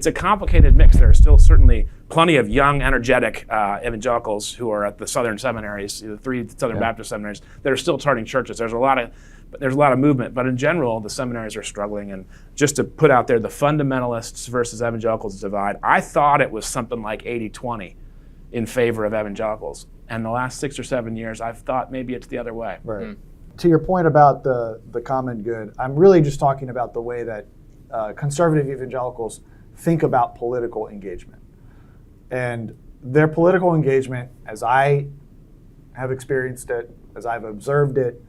a complicated mix. There are still certainly plenty of young, energetic evangelicals who are at the Southern seminaries, the 3 Southern Baptist seminaries, that are still starting churches. There's a lot of movement, but in general, the seminaries are struggling. And just to put out there, the fundamentalists versus evangelicals divide, I thought it was something like 80-20 in favor of evangelicals. And the last 6 or 7 years, I've thought maybe it's the other way. Right. Mm. To your point about the common good, I'm really just talking about the way that conservative evangelicals think about political engagement. And their political engagement, as I have experienced it, as I've observed it,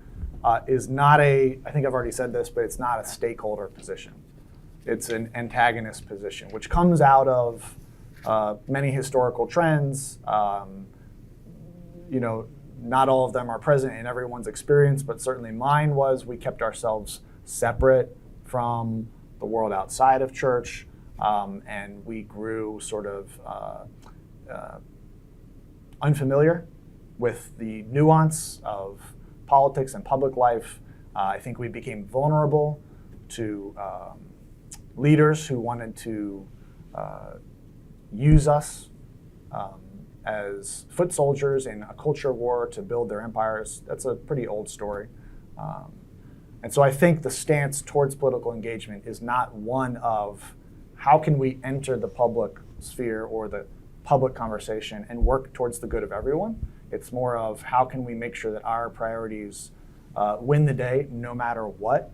is not I think I've already said this, but it's not a stakeholder position. It's an antagonist position, which comes out of many historical trends. Not all of them are present in everyone's experience, but certainly mine was we kept ourselves separate from the world outside of church, and we grew sort of unfamiliar with the nuance of politics and public life. I think we became vulnerable to leaders who wanted to use us as foot soldiers in a culture war to build their empires. That's a pretty old story. And so I think the stance towards political engagement is not one of how can we enter the public sphere or the public conversation and work towards the good of everyone. It's more of how can we make sure that our priorities win the day no matter what.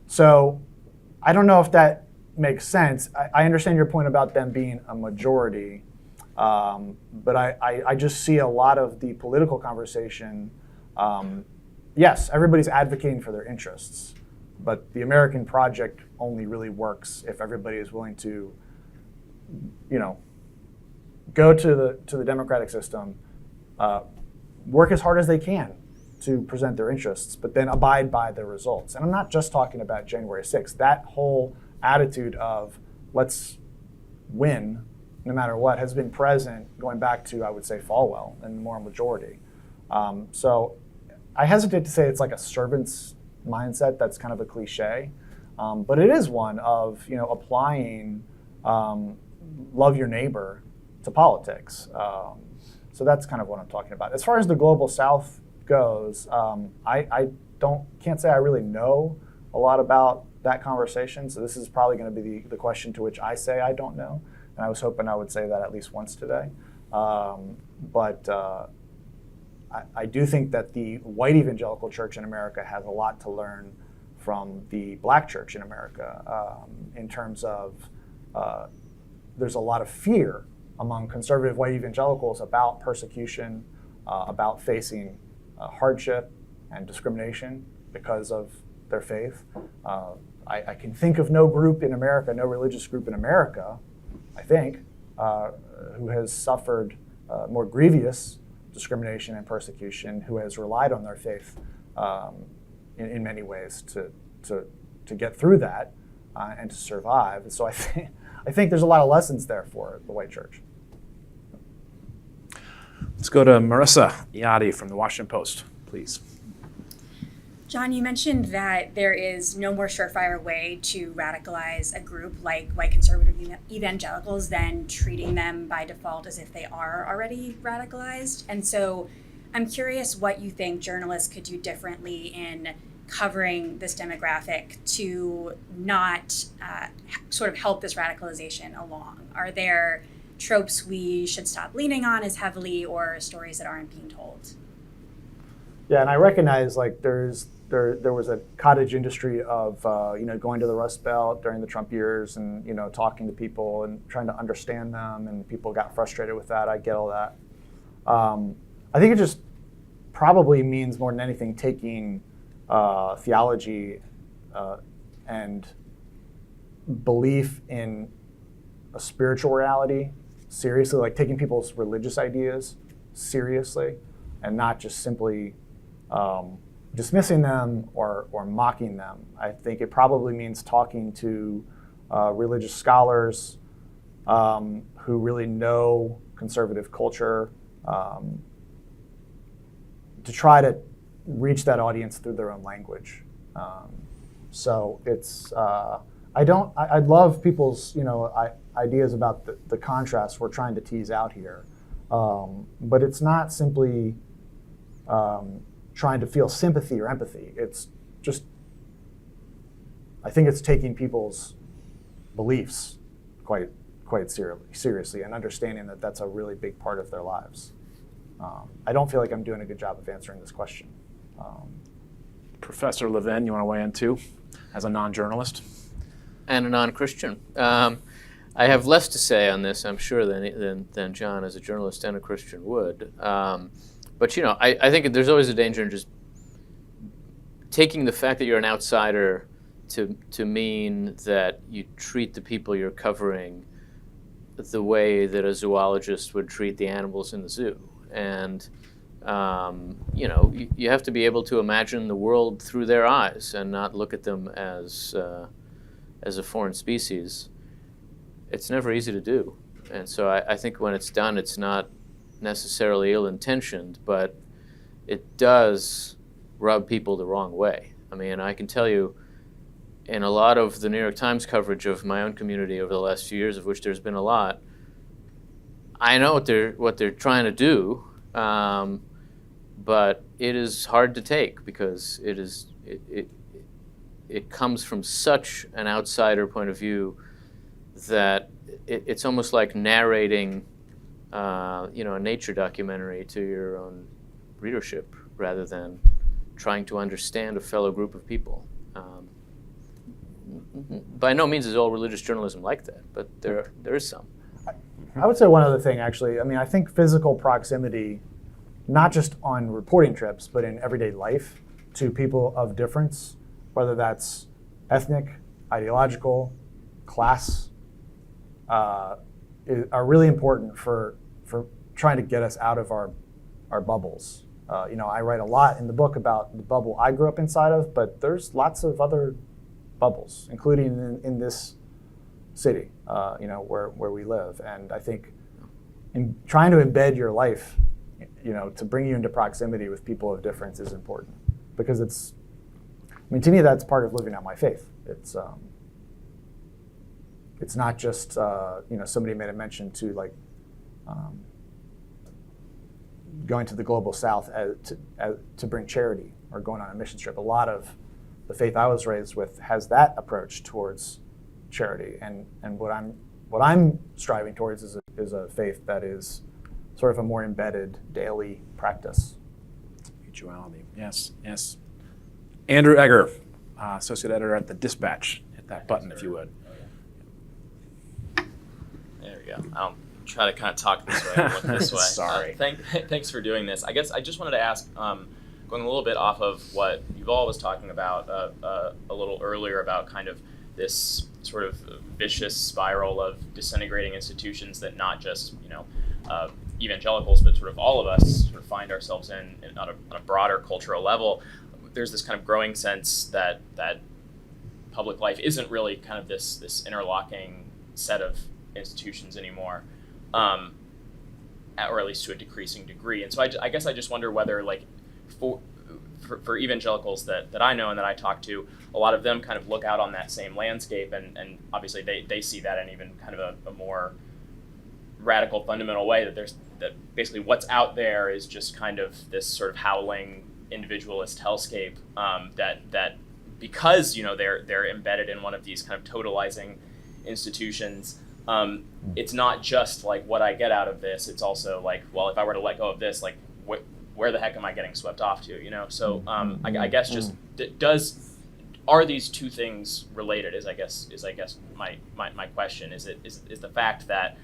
So I don't know if that makes sense. I understand your point about them being a majority, but I just see a lot of the political conversation. Yes, everybody's advocating for their interests, but the American project only really works if everybody is willing to, go to the democratic system, work as hard as they can to present their interests, but then abide by the results. And I'm not just talking about January 6th. That whole attitude of let's win no matter what has been present going back to, I would say, Falwell and the moral majority. So I hesitate to say it's like a servant's mindset. That's kind of a cliche, but it is one of applying love your neighbor to politics. So that's kind of what I'm talking about. As far as the global South goes, I can't say I really know a lot about that conversation. So this is probably going to be the question to which I say I don't know. And I was hoping I would say that at least once today. But I do think that the white evangelical church in America has a lot to learn from the black church in America in terms of there's a lot of fear among conservative white evangelicals about persecution, about facing hardship and discrimination because of their faith. I can think of no group in America, no religious group in America, I think, who has suffered more grievous discrimination and persecution, who has relied on their faith in many ways to get through that and to survive. So I think there's a lot of lessons there for the white church. Let's go to Marissa Iadi from the Washington Post, please. Jon, you mentioned that there is no more surefire way to radicalize a group like white conservative evangelicals than treating them by default as if they are already radicalized. And so I'm curious what you think journalists could do differently in covering this demographic to not sort of help this radicalization along. Are there tropes we should stop leaning on as heavily, or stories that aren't being told? Yeah, and I recognize there was a cottage industry of going to the Rust Belt during the Trump years and talking to people and trying to understand them, and people got frustrated with that. I get all that. I think it just probably means more than anything taking theology and belief in a spiritual reality seriously, like taking people's religious ideas seriously, and not just simply dismissing them or mocking them. I think it probably means talking to religious scholars who really know conservative culture to try to reach that audience through their own language. So it's I love people's ideas about the contrast we're trying to tease out here, but it's not simply trying to feel sympathy or empathy. It's just, I think it's taking people's beliefs quite seriously and understanding that that's a really big part of their lives. I don't feel like I'm doing a good job of answering this question. Professor Levin, you want to weigh in too, as a non-journalist? And a non-Christian. I have less to say on this, I'm sure, than Jon as a journalist and a Christian would. But I think there's always a danger in just taking the fact that you're an outsider to mean that you treat the people you're covering the way that a zoologist would treat the animals in the zoo. And you have to be able to imagine the world through their eyes and not look at them as a foreign species. It's never easy to do. And so I think when it's done, it's not necessarily ill-intentioned, but it does rub people the wrong way. I mean, I can tell you, in a lot of the New York Times coverage of my own community over the last few years, of which there's been a lot, I know what they're trying to do, but it is hard to take because it comes from such an outsider point of view that it's almost like narrating a nature documentary to your own readership rather than trying to understand a fellow group of people. By no means is all religious journalism like that, but there is some. I would say one other thing, actually. I mean, I think physical proximity, not just on reporting trips, but in everyday life to people of difference, whether that's ethnic, ideological, class, are really important for trying to get us out of our bubbles. I write a lot in the book about the bubble I grew up inside of, but there's lots of other bubbles, including in this city, where we live. And I think in trying to embed your life, to bring you into proximity with people of difference is important, because to me, that's part of living out my faith. It's not just, somebody made a mention to going to the global south to bring charity or going on a mission trip. A lot of the faith I was raised with has that approach towards charity, and what I'm striving towards is a faith that is sort of a more embedded daily practice. Mutuality, yes. Andrew Egger, associate editor at the Dispatch. Hit that button if you would. There we go. I'll try to kind of talk this way and look this way. Sorry. Thanks for doing this. I guess I just wanted to ask, going going a little bit off of what Yuval was talking about a little earlier about kind of this sort of vicious spiral of disintegrating institutions that not just, evangelicals, but sort of all of us sort of find ourselves in on a broader cultural level. There's this kind of growing sense that public life isn't really kind of this interlocking set of institutions anymore, or at least to a decreasing degree. And so I guess I just wonder whether, like, for evangelicals that I know and that I talk to, a lot of them kind of look out on that same landscape, and obviously they see that in even kind of a more radical, fundamental way, that basically what's out there is just kind of this sort of howling individualist hellscape, that because they're embedded in one of these kind of totalizing institutions. It's not just like what I get out of this. It's also like, well, if I were to let go of this, like where the heck am I getting swept off to? So I guess just are these two things related? Is I guess my question. Is the fact that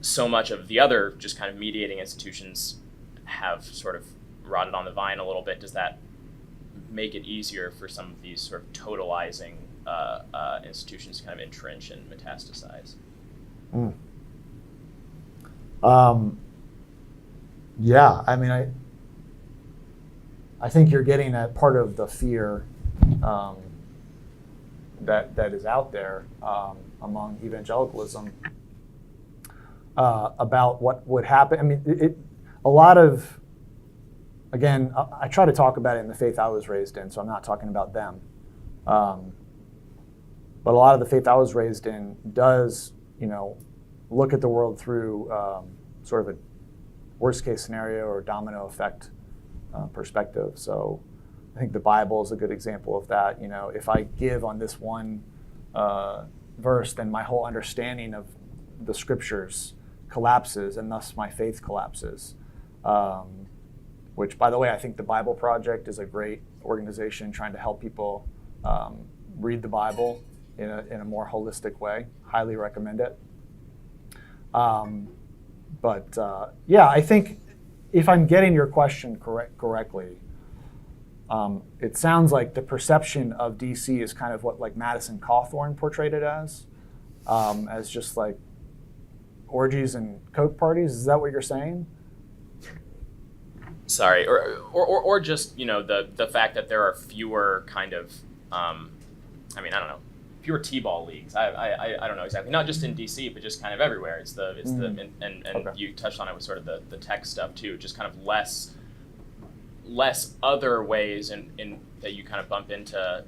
so much of the other just kind of mediating institutions have sort of rotted on the vine a little bit, does that make it easier for some of these sort of totalizing institutions to kind of entrench and metastasize? Yeah, I mean, I think you're getting at part of the fear that is out there among evangelicalism about what would happen. I mean, a lot of, again, I try to talk about it in the faith I was raised in, so I'm not talking about them. But a lot of the faith I was raised in does, look at the world through sort of a worst case scenario or domino effect perspective. So I think the Bible is a good example of that. If I give on this one verse, then my whole understanding of the scriptures collapses, and thus my faith collapses. Which, by the way, I think the Bible Project is a great organization trying to help people read the Bible in a more holistic way. Highly recommend it. Yeah, I think if I'm getting your question correctly, it sounds like the perception of DC is kind of what like Madison Cawthorn portrayed it as just like orgies and coke parties. Is that what you're saying? Sorry, or just the fact that there are fewer kind of I don't know, fewer T-ball leagues. I don't know exactly. Not just in DC, but just kind of everywhere. It's the and okay. You touched on it with sort of the tech stuff too. Just kind of less other ways in that you kind of bump into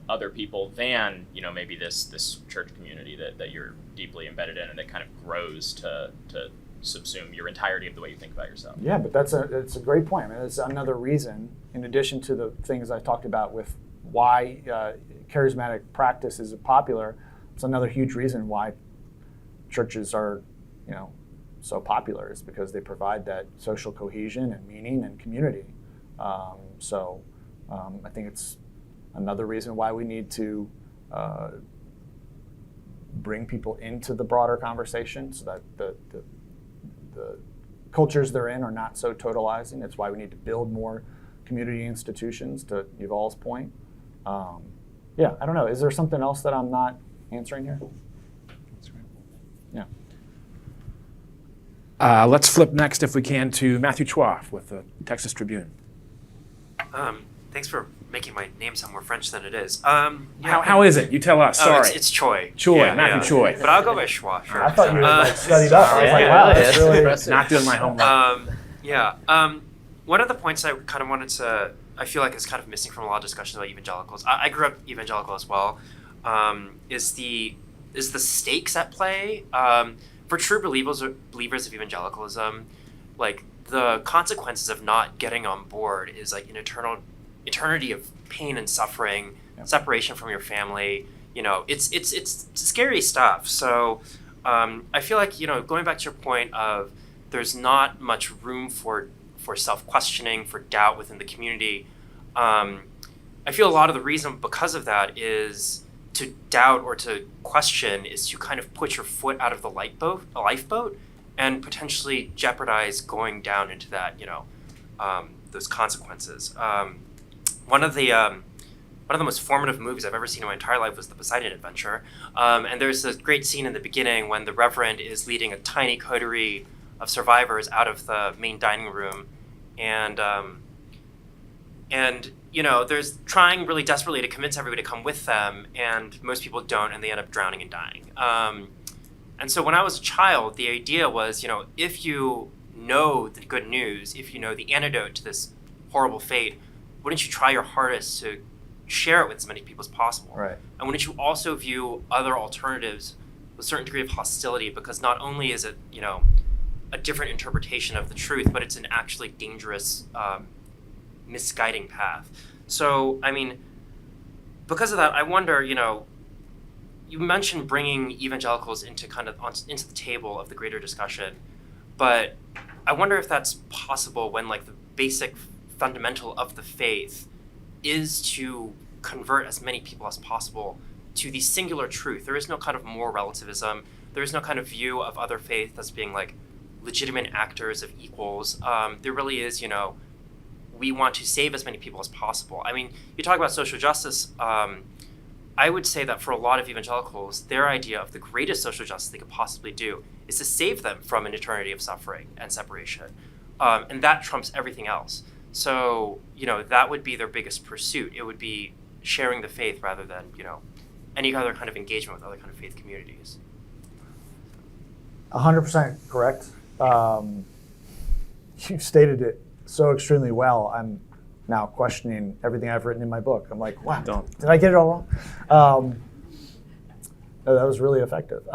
other people than maybe this church community that you're deeply embedded in and that kind of grows to subsume your entirety of the way you think about yourself. Yeah, but it's a great point. I mean, it's another reason, in addition to the things I talked about with why charismatic practice is popular. It's another huge reason why churches are, so popular, is because they provide that social cohesion and meaning and community. I think it's another reason why we need to bring people into the broader conversation so that the cultures they're in are not so totalizing. That's why we need to build more community institutions, to Yuval's point. Yeah, I don't know. Is there something else that I'm not answering here? That's great. Yeah. Let's flip next, if we can, to Matthew Chua with the Texas Tribune. Thanks for making my name sound more French than it is. How is it? You tell us. Sorry. It's Choi. Matthew Choi. But I'll go by Schwa. Sure. I thought you had studied up. I was like, wow, that's really impressive. Not doing my homework. One of the points I kind of wanted to, I feel like is kind of missing from a lot of discussions about evangelicals. I grew up evangelical as well. Is the stakes at play for true believers of evangelicalism? Like, the consequences of not getting on board is like an eternity of pain and suffering, separation from your family. It's scary stuff. So I feel like, going back to your point of there's not much room for self-questioning, for doubt within the community. I feel a lot of the reason because of that is to doubt or to question is to kind of put your foot out of the lifeboat, and potentially jeopardize going down into that, those consequences. One of the most formative movies I've ever seen in my entire life was The Poseidon Adventure. And there's this great scene in the beginning when the Reverend is leading a tiny coterie of survivors out of the main dining room, and there's trying really desperately to convince everybody to come with them, and most people don't, and they end up drowning and dying. And so when I was a child, the idea was, if you know the good news, if you know the antidote to this horrible fate, wouldn't you try your hardest to share it with as many people as possible? Right. And wouldn't you also view other alternatives with a certain degree of hostility, because not only is it, a different interpretation of the truth, but it's an actually dangerous, misguiding path. So, because of that, I wonder, you mentioned bringing evangelicals into into the table of the greater discussion, but I wonder if that's possible when the basic fundamental of the faith is to convert as many people as possible to the singular truth. There is no kind of moral relativism. There is no kind of view of other faith as being legitimate actors of equals. There really is, we want to save as many people as possible. You talk about social justice. I would say that for a lot of evangelicals, their idea of the greatest social justice they could possibly do is to save them from an eternity of suffering and separation. And that trumps everything else. So, that would be their biggest pursuit. It would be sharing the faith rather than, any other kind of engagement with other kind of faith communities. 100% correct. You stated it so extremely well. I'm now questioning everything I've written in my book. I'm like, wow, did I get it all wrong? No, that was really effective.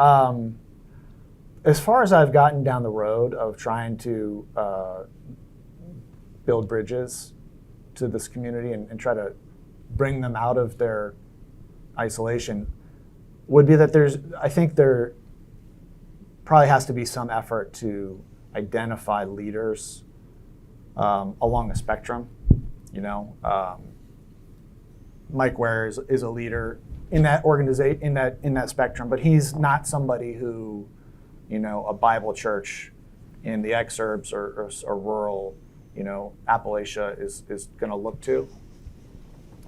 As far as I've gotten down the road of trying to build bridges to this community and try to bring them out of their isolation, would be that I think there probably has to be some effort to identify leaders along a spectrum. Mike Ware is a leader in that organization, in that spectrum, but he's not somebody who, a Bible church in the exurbs or rural, Appalachia is going to look to.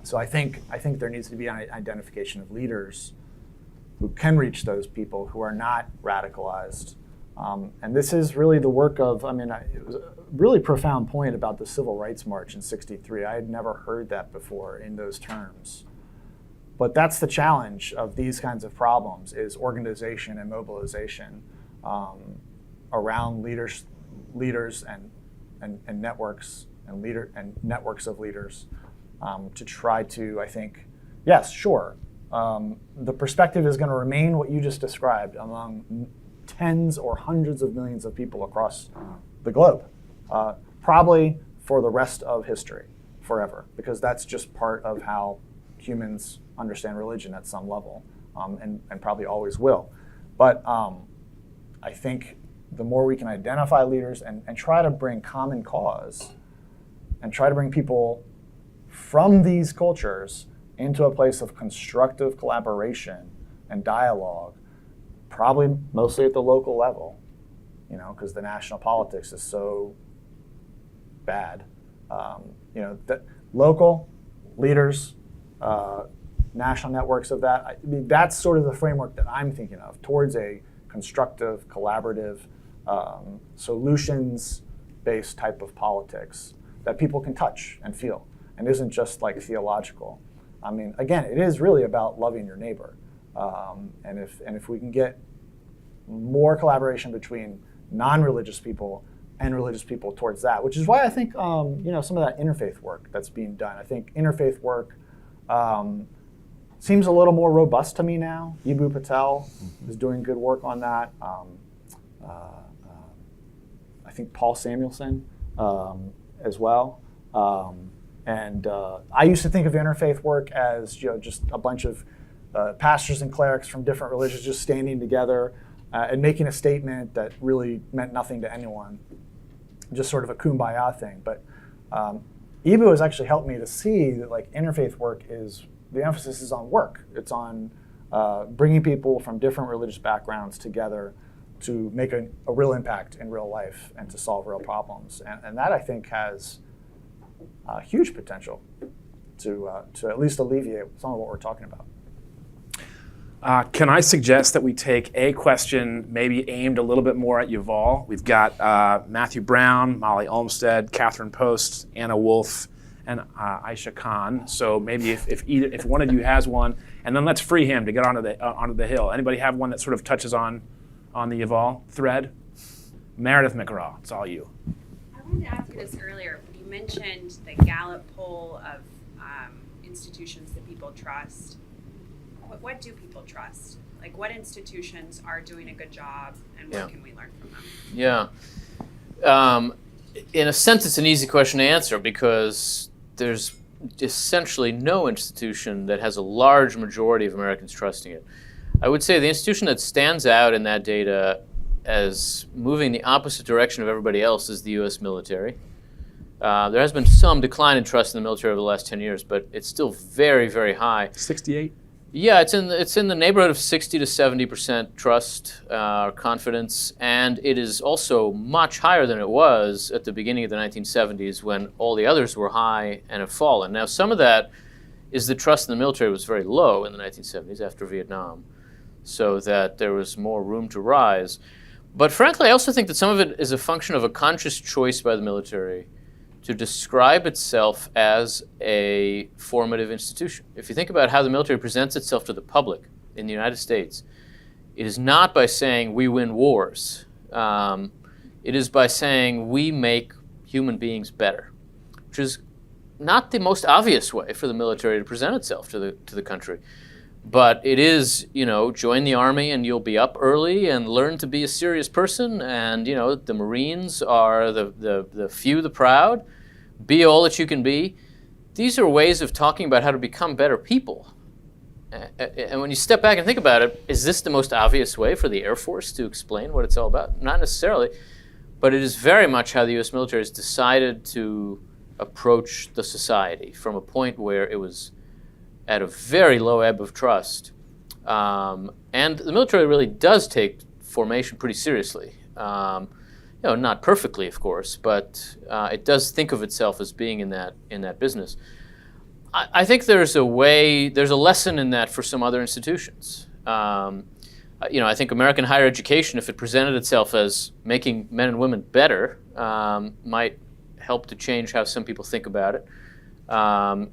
So I think there needs to be an identification of leaders who can reach those people who are not radicalized. And this is really the work of, it was a really profound point about the Civil Rights March in '63. I had never heard that before in those terms. But that's the challenge of these kinds of problems, is organization and mobilization around leaders and networks and networks of leaders to try to, I think, yes, sure. The perspective is going to remain what you just described among tens or hundreds of millions of people across the globe, probably for the rest of history, forever, because that's just part of how humans understand religion at some level, and probably always will. But I think the more we can identify leaders and try to bring common cause and try to bring people from these cultures into a place of constructive collaboration and dialogue, probably mostly at the local level, because the national politics is so bad. That local leaders, national networks of that, that's sort of the framework that I'm thinking of towards a constructive, collaborative, solutions-based type of politics that people can touch and feel and isn't just theological. Again, it is really about loving your neighbor. And if we can get more collaboration between non-religious people and religious people towards that, which is why I think some of that interfaith work that's being done. I think interfaith work seems a little more robust to me now. Ibu Patel is doing good work on that. I think Paul Samuelson as well. And I used to think of interfaith work as just a bunch of pastors and clerics from different religions just standing together and making a statement that really meant nothing to anyone, just sort of a kumbaya thing. But Ibu has actually helped me to see that interfaith work the emphasis is on work. It's on bringing people from different religious backgrounds together to make a real impact in real life and to solve real problems. And that, I think, has huge potential to at least alleviate some of what we're talking about. Can I suggest that we take a question maybe aimed a little bit more at Yuval? We've got Matthew Brown, Molly Olmstead, Catherine Post, Anna Wolf, and Aisha Khan. So maybe if one of you has one, and then let's free him to get onto the hill. Anybody have one that sort of touches on the Yuval thread? Meredith McGraw, it's all you. I wanted to ask you this earlier. You mentioned the Gallup poll of institutions that people trust. What do people trust? Like, what institutions are doing a good job, and what can we learn from them? Yeah. In a sense, it's an easy question to answer because there's essentially no institution that has a large majority of Americans trusting it. I would say the institution that stands out in that data as moving the opposite direction of everybody else is the U.S. military. There has been some decline in trust in the military over the last 10 years, but it's still very, very high. 68? Yeah, it's in the neighborhood of 60 to 70% trust or confidence, and it is also much higher than it was at the beginning of the 1970s when all the others were high and have fallen. Now, some of that is the trust in the military was very low in the 1970s after Vietnam, so that there was more room to rise. But frankly, I also think that some of it is a function of a conscious choice by the military to describe itself as a formative institution. If you think about how the military presents itself to the public in the United States, it is not by saying we win wars. It is by saying we make human beings better, which is not the most obvious way for the military to present itself to the country. But it is, join the Army and you'll be up early and learn to be a serious person. And, the Marines are the few, the proud. Be all that you can be. These are ways of talking about how to become better people. And when you step back and think about it, is this the most obvious way for the Air Force to explain what it's all about? Not necessarily. But it is very much how the U.S. military has decided to approach the society from a point where it was at a very low ebb of trust. And the military really does take formation pretty seriously. Not perfectly, of course, but it does think of itself as being in that business. I think there's a lesson in that for some other institutions. I think American higher education, if it presented itself as making men and women better, might help to change how some people think about it.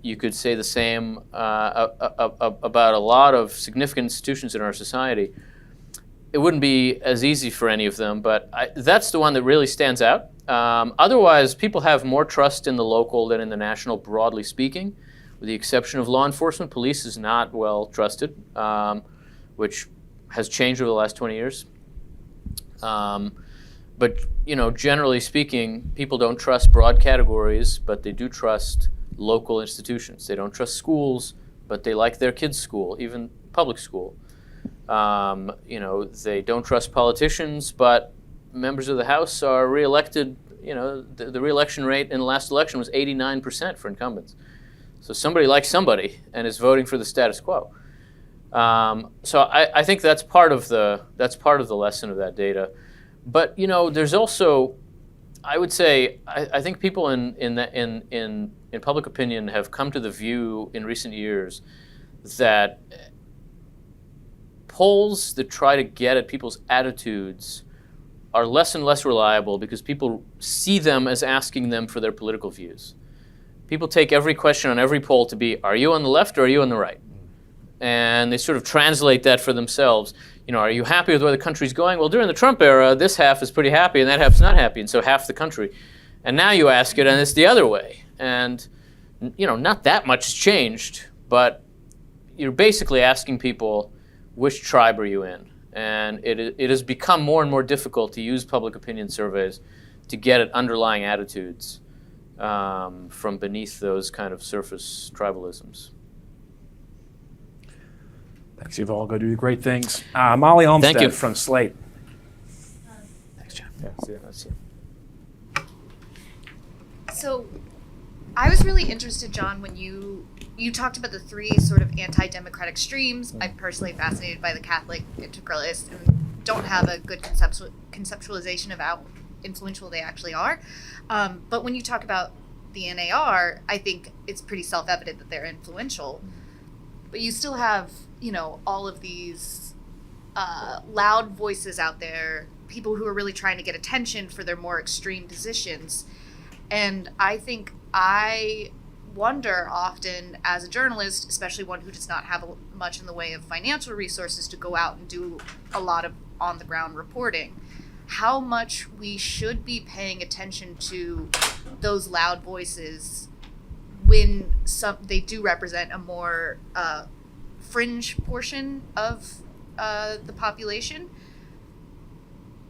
You could say the same about a lot of significant institutions in our society. It wouldn't be as easy for any of them, but that's the one that really stands out. Otherwise, people have more trust in the local than in the national, broadly speaking, with the exception of law enforcement. Police is not well trusted, which has changed over the last 20 years. But generally speaking, people don't trust broad categories, but they do trust local institutions. They don't trust schools, but they like their kids' school, even public school. They don't trust politicians, but members of the House are reelected. The reelection rate in the last election was 89% for incumbents. So somebody likes somebody and is voting for the status quo. So I think that's part of the lesson of that data. But there's also, I would say, I think people in public opinion have come to the view in recent years that polls that try to get at people's attitudes are less and less reliable because people see them as asking them for their political views. People take every question on every poll to be, are you on the left or are you on the right? And they sort of translate that for themselves. Are you happy with where the country's going? Well, during the Trump era, this half is pretty happy and that half's not happy, and so half the country. And now you ask it and it's the other way. And, not that much has changed, but you're basically asking people, which tribe are you in? And it has become more and more difficult to use public opinion surveys to get at underlying attitudes from beneath those kind of surface tribalisms. Thanks, you've all go do great things. Molly Olmstead Thank you. from Slate. Thanks, John. Yeah, see ya. Let's see. So I was really interested, John, when you talked about the three sort of anti-democratic streams. I'm personally fascinated by the Catholic integralists and don't have a good conceptualization of how influential they actually are. But when you talk about the NAR, I think it's pretty self-evident that they're influential. But you still have, all of these loud voices out there, people who are really trying to get attention for their more extreme positions. And I think I wonder often as a journalist, especially one who does not have much in the way of financial resources to go out and do a lot of on-the-ground reporting, how much we should be paying attention to those loud voices when they do represent a more fringe portion of the population,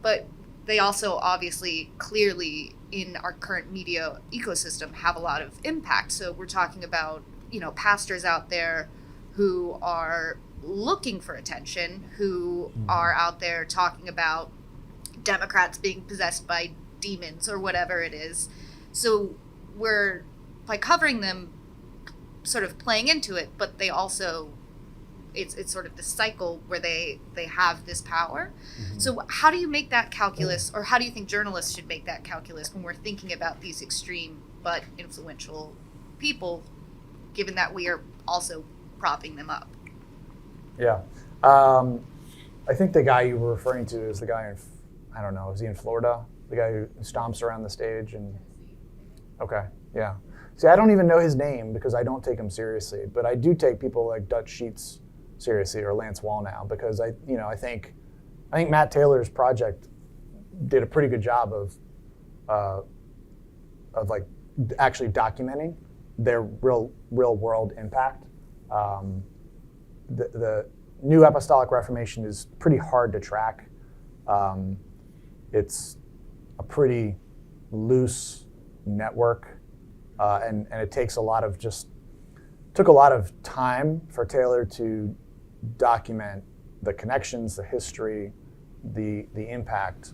but they also obviously clearly in our current media ecosystem have a lot of impact. So we're talking about pastors out there who are looking for attention, who are out there talking about Democrats being possessed by demons or whatever it is. So we're, by covering them, sort of playing into it, but they also, it's sort of this cycle where they have this power. So how do you make that calculus, or how do you think journalists should make that calculus when we're thinking about these extreme but influential people, given that we are also propping them up? Yeah. I think the guy you were referring to is the guy in, I don't know, is he in Florida? The guy who stomps around the stage and... Okay, yeah. See, I don't even know his name because I don't take him seriously, but I do take people like Dutch Sheets seriously, or Lance Wallnau, because I think Matt Taylor's project did a pretty good job of like actually documenting their real world impact. The New Apostolic Reformation is pretty hard to track. It's a pretty loose network, and it took a lot of time for Taylor to document the connections, the history, the impact.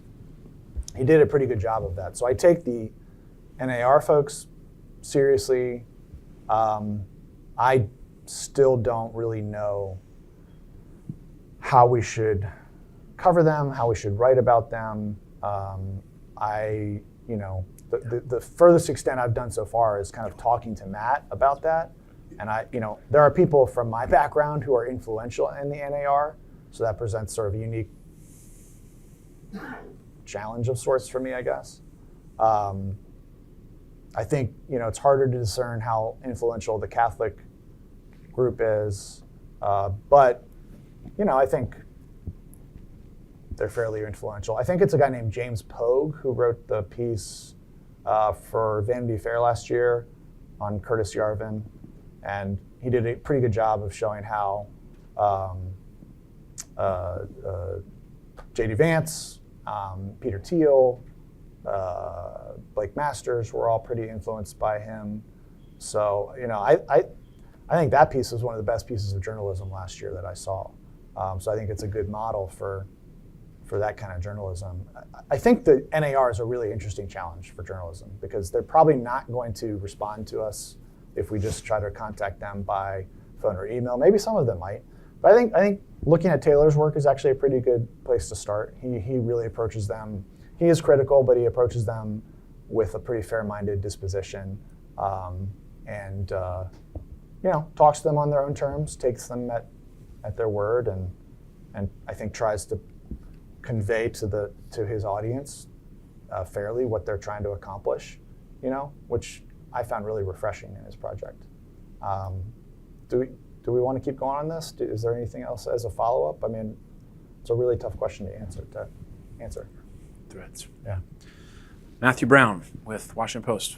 He did a pretty good job of that. So I take the NAR folks seriously. I still don't really know how we should cover them, how we should write about them. The furthest extent I've done so far is kind of talking to Matt about that. And there are people from my background who are influential in the NAR, so that presents sort of a unique challenge of sorts for me, I guess. I think, it's harder to discern how influential the Catholic group is, but, I think they're fairly influential. I think it's a guy named James Pogue who wrote the piece for Vanity Fair last year on Curtis Yarvin, and he did a pretty good job of showing how J.D. Vance, Peter Thiel, Blake Masters were all pretty influenced by him. So, I think that piece was one of the best pieces of journalism last year that I saw. So I think it's a good model for that kind of journalism. I think the NAR is a really interesting challenge for journalism because they're probably not going to respond to us if we just try to contact them by phone or email. Maybe some of them might. But I think looking at Taylor's work is actually a pretty good place to start. He really approaches them. He is critical, but he approaches them with a pretty fair-minded disposition, and talks to them on their own terms, takes them at their word, and I think tries to convey to his audience fairly what they're trying to accomplish, which I found really refreshing in his project. Do we want to keep going on this? Is there anything else as a follow-up? I mean, it's a really tough question to answer. Threads. Yeah. Matthew Brown with Washington Post.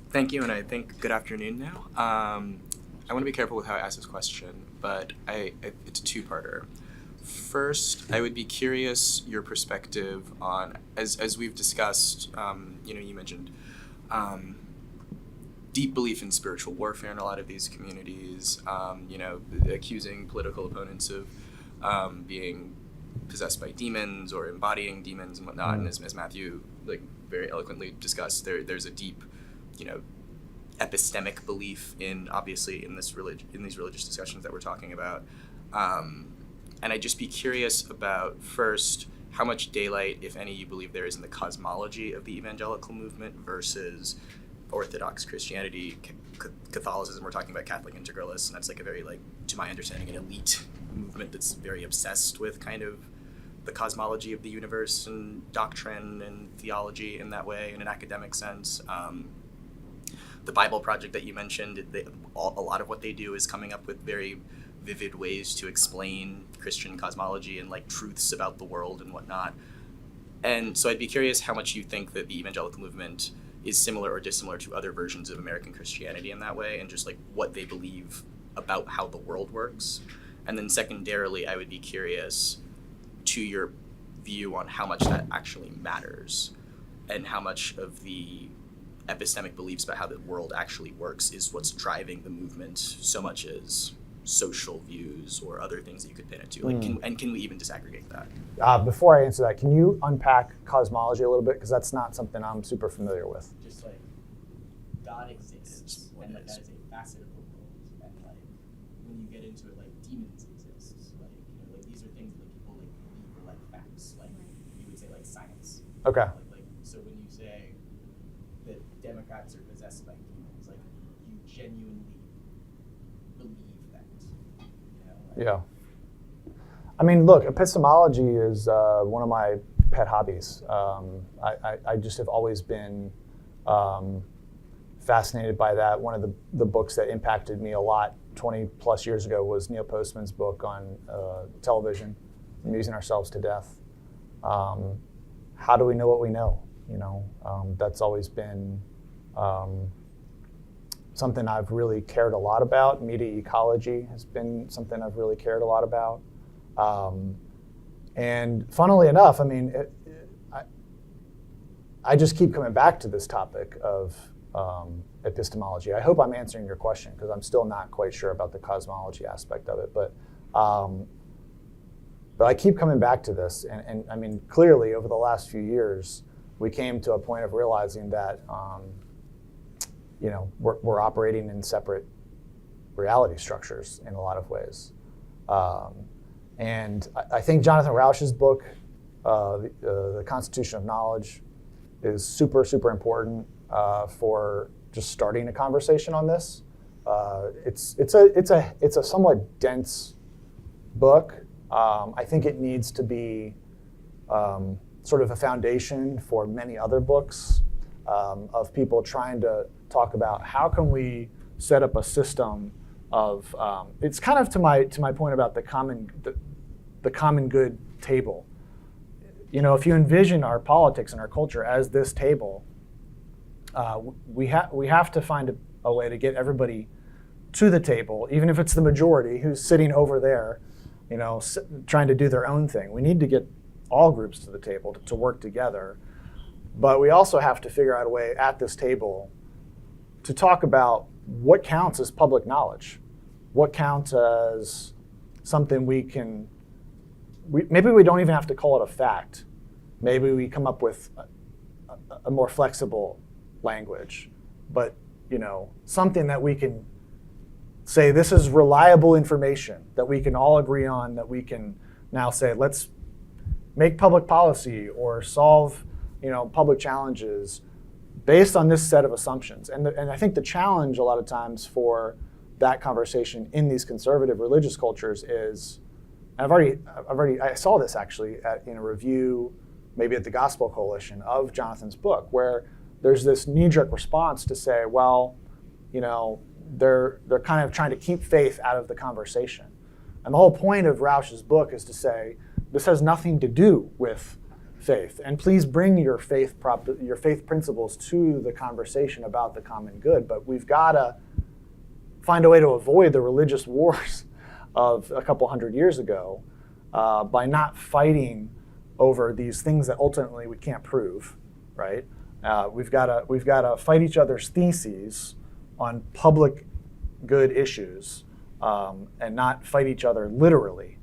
Thank you, and I think good afternoon now. I want to be careful with how I ask this question, but it's a two-parter. First, I would be curious your perspective on, as we've discussed, you mentioned deep belief in spiritual warfare in a lot of these communities, accusing political opponents of being possessed by demons or embodying demons and whatnot. And as Matthew very eloquently discussed, there's a deep, epistemic belief in these religious discussions that we're talking about. And I'd just be curious about, first, how much daylight, if any, you believe there is in the cosmology of the evangelical movement versus Orthodox Christianity, Catholicism. We're talking about Catholic integralists, and that's like a very, like, to my understanding, an elite movement that's very obsessed with kind of the cosmology of the universe and doctrine and theology in that way, in an academic sense. The Bible Project that you mentioned, a lot of what they do is coming up with very vivid ways to explain Christian cosmology and like truths about the world and whatnot. And so I'd be curious how much you think that the evangelical movement is similar or dissimilar to other versions of American Christianity in that way, and just like what they believe about how the world works. And then secondarily, I would be curious to your view on how much that actually matters, and how much of the epistemic beliefs about how the world actually works is what's driving the movement so much as social views or other things that you could pin it to. Like, can we even disaggregate that? Before I answer that, can you unpack cosmology a little bit? Because that's not something I'm super familiar with. Just like God exists, and like that is a facet of the world, and like when you get into it, like demons exist, like, you know, like these are things that people like believe are like facts, like you would say like science. Okay. Like so when you say that Democrats are possessed by demons, like you genuinely believe that. You know, like, Yeah. I mean, look, epistemology is one of my pet hobbies. I just have always been fascinated by that. One of the books that impacted me a lot 20 plus years ago was Neil Postman's book on television, Amusing Ourselves to Death. How do we know what we know? You know, that's always been something I've really cared a lot about. Media ecology has been something I've really cared a lot about. And funnily enough, I mean, I just keep coming back to this topic of epistemology. I hope I'm answering your question, because I'm still not quite sure about the cosmology aspect of it. But I keep coming back to this. And I mean, clearly, over the last few years, we came to a point of realizing that you know, we're operating in separate reality structures in a lot of ways. And I think Jonathan Rauch's book, The Constitution of Knowledge, is super, super important for just starting a conversation on this. It's a somewhat dense book. I think it needs to be sort of a foundation for many other books of people trying to talk about how can we set up a system of it's kind of to my point about the common good table. You know, if you envision our politics and our culture as this table, we have to find a way to get everybody to the table, even if it's the majority who's sitting over there, you know, trying to do their own thing. We need to get all groups to the table to work together, but we also have to figure out a way at this table to talk about what counts as public knowledge, what counts as something maybe we don't even have to call it a fact. Maybe we come up with a more flexible language, but you know, something that we can say this is reliable information that we can all agree on, that we can now say let's make public policy or solve, you know, public challenges based on this set of assumptions. And I think the challenge a lot of times for that conversation in these conservative religious cultures is, I saw this actually in a review, maybe at the Gospel Coalition, of Jonathan's book, where there's this knee-jerk response to say, well, you know, they're kind of trying to keep faith out of the conversation. And the whole point of Rauch's book is to say, this has nothing to do with faith, and please bring your faith principles to the conversation about the common good. But we've got to find a way to avoid the religious wars of a couple hundred years ago by not fighting over these things that ultimately we can't prove, right? We've got to fight each other's theses on public good issues and not fight each other literally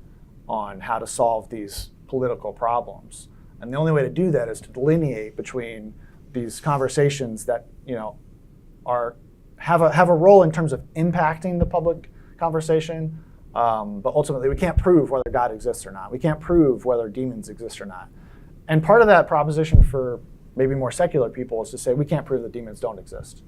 on how to solve these political problems. And the only way to do that is to delineate between these conversations that, you know, have a role in terms of impacting the public conversation, but ultimately we can't prove whether God exists or not. We can't prove whether demons exist or not. And part of that proposition for maybe more secular people is to say we can't prove that demons don't exist.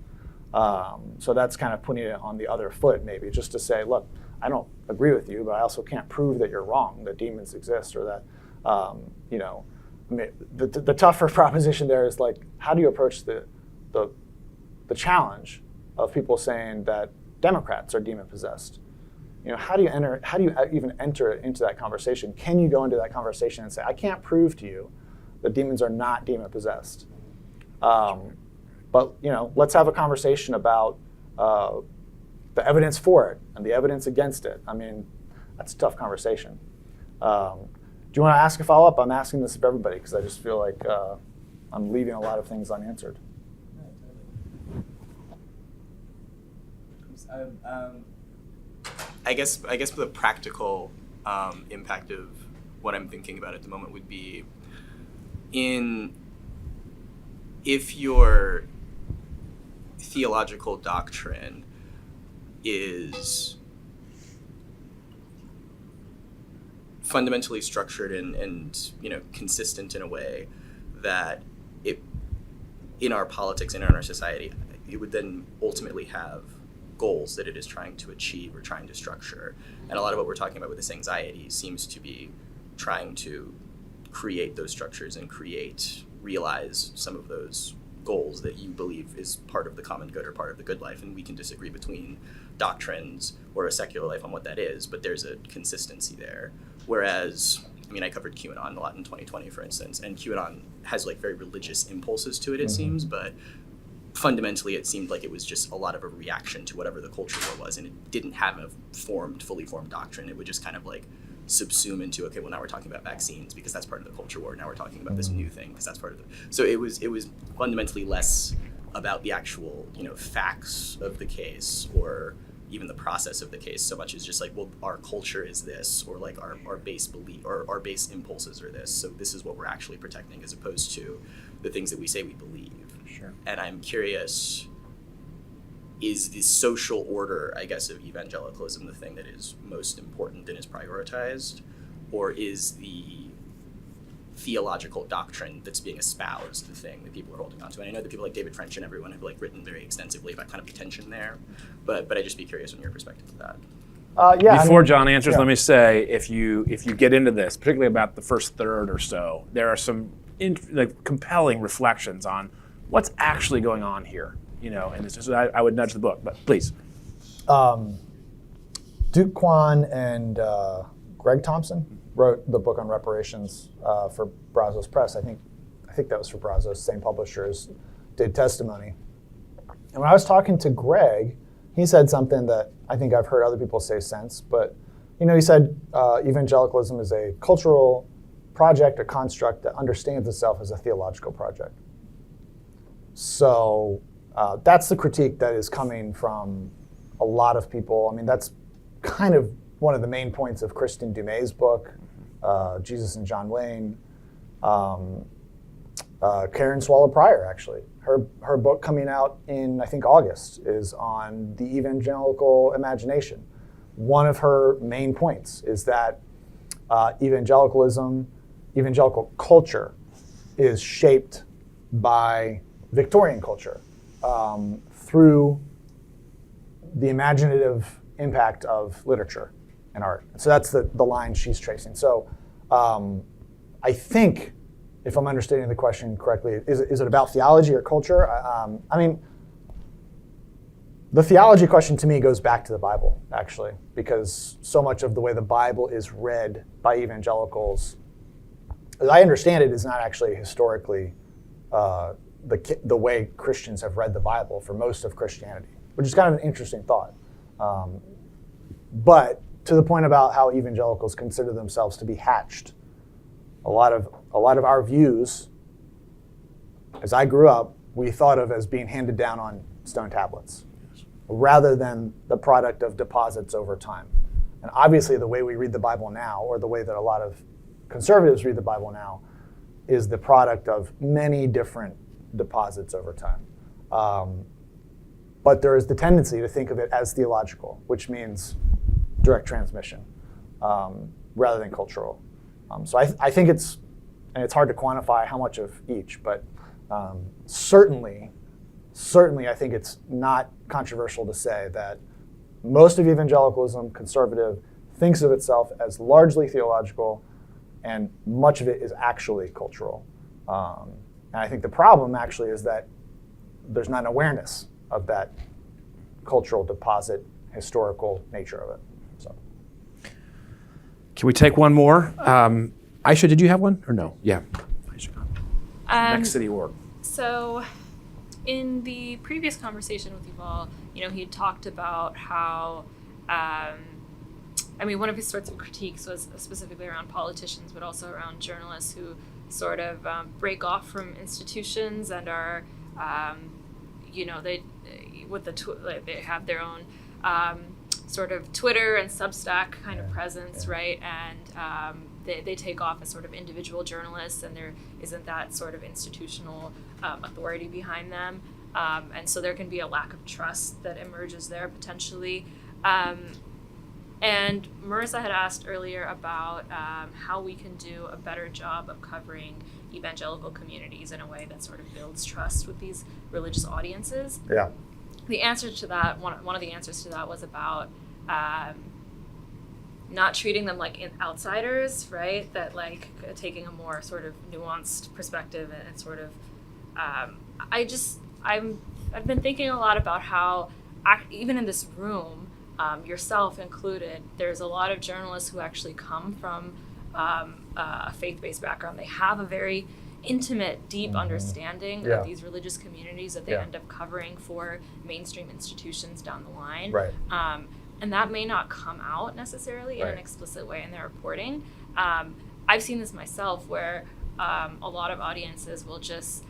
So that's kind of putting it on the other foot, maybe, just to say, look, I don't agree with you, but I also can't prove that you're wrong, that demons exist, or that, I mean, the tougher proposition there is like, how do you approach the challenge of people saying that Democrats are demon possessed? How do you even enter into that conversation? Can you go into that conversation and say, I can't prove to you that demons are not demon possessed? But let's have a conversation about the evidence for it and the evidence against it. I mean, that's a tough conversation. Do you want to ask a follow-up? I'm asking this of everybody because I just feel like I'm leaving a lot of things unanswered. I guess the practical impact of what I'm thinking about at the moment would be if your theological doctrine is fundamentally structured and consistent in a way that in our politics and in our society, it would then ultimately have goals that it is trying to achieve or trying to structure. And a lot of what we're talking about with this anxiety seems to be trying to create those structures and realize some of those goals that you believe is part of the common good or part of the good life. And we can disagree between doctrines or a secular life on what that is, but there's a consistency there. Whereas, I covered QAnon a lot in 2020, for instance, and QAnon has very religious impulses to it, it seems, but fundamentally it seemed like it was just a lot of a reaction to whatever the culture war was, and it didn't have a fully formed doctrine. It would just kind of subsume into, okay, well, now we're talking about vaccines because that's part of the culture war. Now we're talking about this new thing because that's part of it. So it was fundamentally less about the actual, facts of the case or even the process of the case so much as just well, our culture is this, or our base belief or our base impulses are this. So this is what we're actually protecting, as opposed to the things that we say we believe. Sure. And I'm curious, is the social order, I guess, of evangelicalism the thing that is most important and is prioritized? Or is the theological doctrine that's being espoused the thing that people are holding on to? And I know that people like David French and everyone have written very extensively about kind of the tension there, but I'd just be curious on your perspective of that. Before John answers, let me say, if you get into this, particularly about the first third or so, there are some compelling reflections on what's actually going on here. And it's just, I would nudge the book, but please. Duke Kwon and Greg Thompson wrote the book on reparations for Brazos Press. I think that was for Brazos, same publishers, did Testimony. And when I was talking to Greg, he said something that I think I've heard other people say since, but he said evangelicalism is a cultural project, a construct that understands itself as a theological project. So that's the critique that is coming from a lot of people. That's kind of one of the main points of Kristen Dumay's book, Jesus and John Wayne. Karen Swallow-Prior, actually. Her book coming out in, I think, August is on the evangelical imagination. One of her main points is that evangelical culture is shaped by Victorian culture through the imaginative impact of literature and art. So that's the line she's tracing. So I think, if I'm understanding the question correctly, is it about theology or culture? The theology question to me goes back to the Bible, actually, because so much of the way the Bible is read by evangelicals, as I understand it, is not actually historically the way Christians have read the Bible for most of Christianity, which is kind of an interesting thought. But to the point about how evangelicals consider themselves to be hatched, a lot of our views, as I grew up, we thought of as being handed down on stone tablets, rather than the product of deposits over time. And obviously the way we read the Bible now, or the way that a lot of conservatives read the Bible now, is the product of many different deposits over time. But there is the tendency to think of it as theological, which means direct transmission, rather than cultural. So I think it's and it's hard to quantify how much of each, but certainly, I think it's not controversial to say that most of evangelicalism, conservative, thinks of itself as largely theological, and much of it is actually cultural. And I think the problem actually is that there's not an awareness of that cultural deposit, historical nature of it. So, Can we take one more? Aisha, did you have one or no? Yeah. Next city org. So, in the previous conversation with Yuval, he had talked about how, one of his sorts of critiques was specifically around politicians, but also around journalists who sort of break off from institutions and are, they have their own sort of Twitter and Substack kind of presence, right? And they take off as sort of individual journalists, and there isn't that sort of institutional authority behind them. And so there can be a lack of trust that emerges there potentially. And Marissa had asked earlier about how we can do a better job of covering evangelical communities in a way that sort of builds trust with these religious audiences. Yeah. The answer to that, one of the answers to that was about not treating them like outsiders, right? That like taking a more sort of nuanced perspective and sort of, I've been thinking a lot about how even in this room, yourself included, there's a lot of journalists who actually come from a faith-based background. They have a very intimate, deep understanding of these religious communities that they end up covering for mainstream institutions down the line. Right. And that may not come out necessarily in an explicit way in their reporting. I've seen this myself where a lot of audiences will just,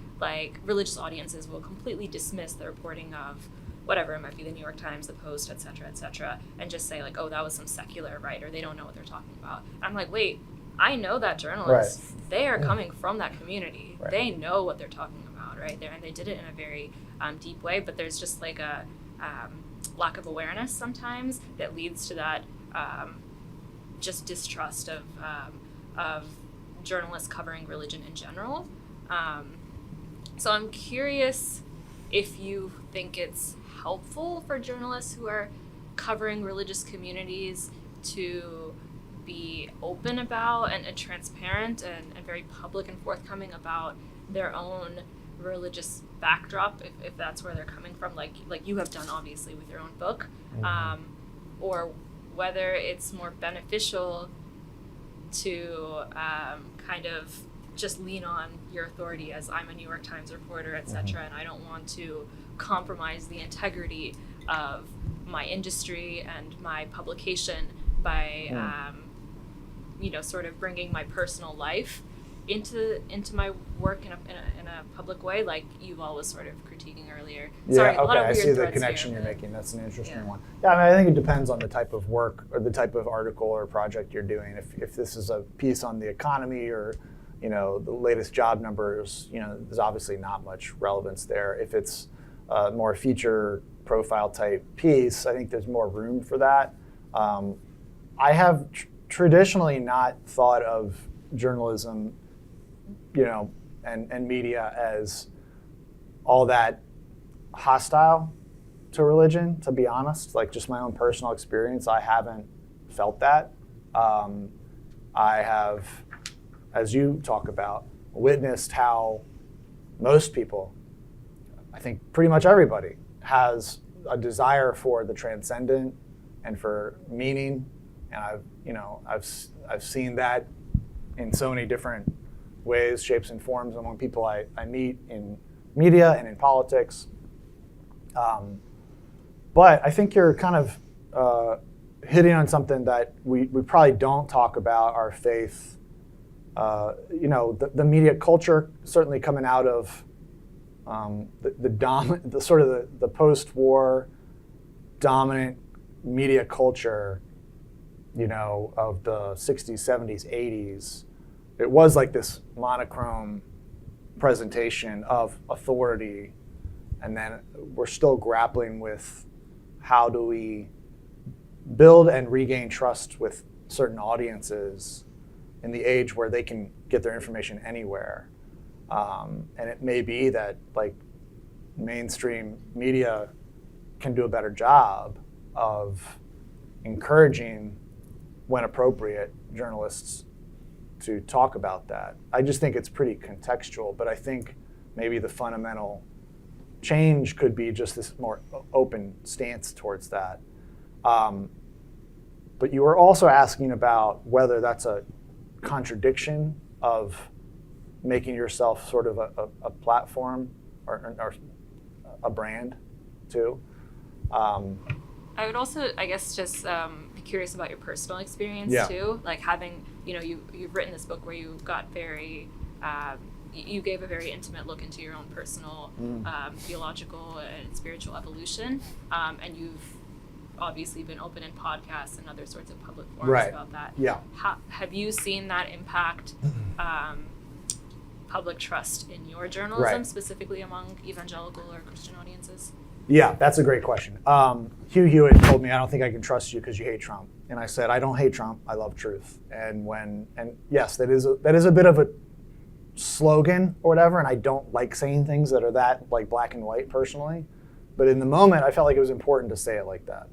religious audiences will completely dismiss the reporting of whatever, it might be the New York Times, the Post, et cetera, and just say oh, that was some secular writer, they don't know what they're talking about. I'm like, wait, I know that journalist. Right. They are coming from that community. Right. They know what they're talking about, right? And they did it in a very deep way, but there's just a lack of awareness sometimes that leads to that just distrust of journalists covering religion in general. So I'm curious if you think it's helpful for journalists who are covering religious communities to be open about and transparent and very public and forthcoming about their own religious backdrop, if that's where they're coming from, like you have done obviously with your own book, or whether it's more beneficial to kind of just lean on your authority as I'm a New York Times reporter, et cetera, and I don't want to compromise the integrity of my industry and my publication by, sort of bringing my personal life into my work in a public way, like Yuval was sort of critiquing earlier. Sorry, a lot of weird I see the threads connection here, you're making. That's an interesting one. Yeah, I think it depends on the type of work or the type of article or project you're doing. If this is a piece on the economy or the latest job numbers, there's obviously not much relevance there. If it's a more feature profile type piece, I think there's more room for that. I have traditionally not thought of journalism, and media as all that hostile to religion, to be honest. Just my own personal experience, I haven't felt that. I have, as you talk about, witnessed how most people, I think pretty much everybody, has a desire for the transcendent and for meaning, and I've seen that in so many different ways, shapes, and forms among people I meet in media and in politics. But I think you're kind of hitting on something that we probably don't talk about, our faith. The media culture certainly coming out of the post-war dominant media culture, of the 60s, 70s, 80s. It was like this monochrome presentation of authority, and then we're still grappling with how do we build and regain trust with certain audiences in the age where they can get their information anywhere. And it may be that like mainstream media can do a better job of encouraging, when appropriate, journalists to talk about that. I just think it's pretty contextual, but I think maybe the fundamental change could be just this more open stance towards that. But you were also asking about whether that's a contradiction of making yourself sort of a platform or a brand too. I would also, I guess, just be curious about your personal experience too. Like having, you've written this book where you got very, you gave a very intimate look into your own personal theological and spiritual evolution, and you've obviously been open in podcasts and other sorts of public forums about that. Yeah. Have you seen that impact public trust in your journalism, specifically among evangelical or Christian audiences? Yeah, that's a great question. Hugh Hewitt told me, I don't think I can trust you because you hate Trump. And I said, I don't hate Trump, I love truth. And yes, that is a bit of a slogan or whatever, and I don't like saying things that are that like black and white personally. But in the moment, I felt like it was important to say it like that.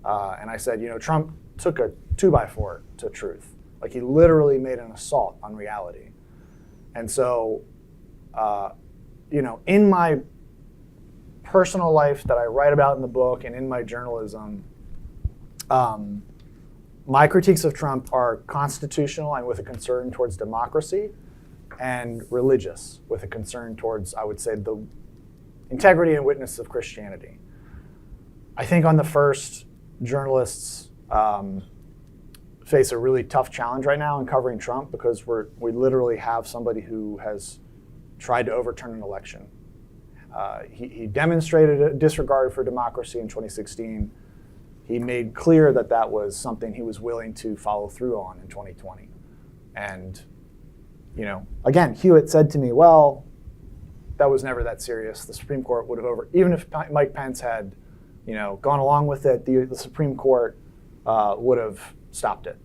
And I said, Trump took a 2x4 to truth. Like he literally made an assault on reality. And so, in my personal life that I write about in the book and in my journalism, my critiques of Trump are constitutional and with a concern towards democracy, and religious with a concern towards, I would say, the integrity and witness of Christianity. I think on the first, journalists face a really tough challenge right now in covering Trump because we literally have somebody who has tried to overturn an election. He demonstrated a disregard for democracy in 2016. He made clear that that was something he was willing to follow through on in 2020. And, again, Hewitt said to me, well, that was never that serious. The Supreme Court would have even if Mike Pence had, gone along with it, the Supreme Court would have stopped it.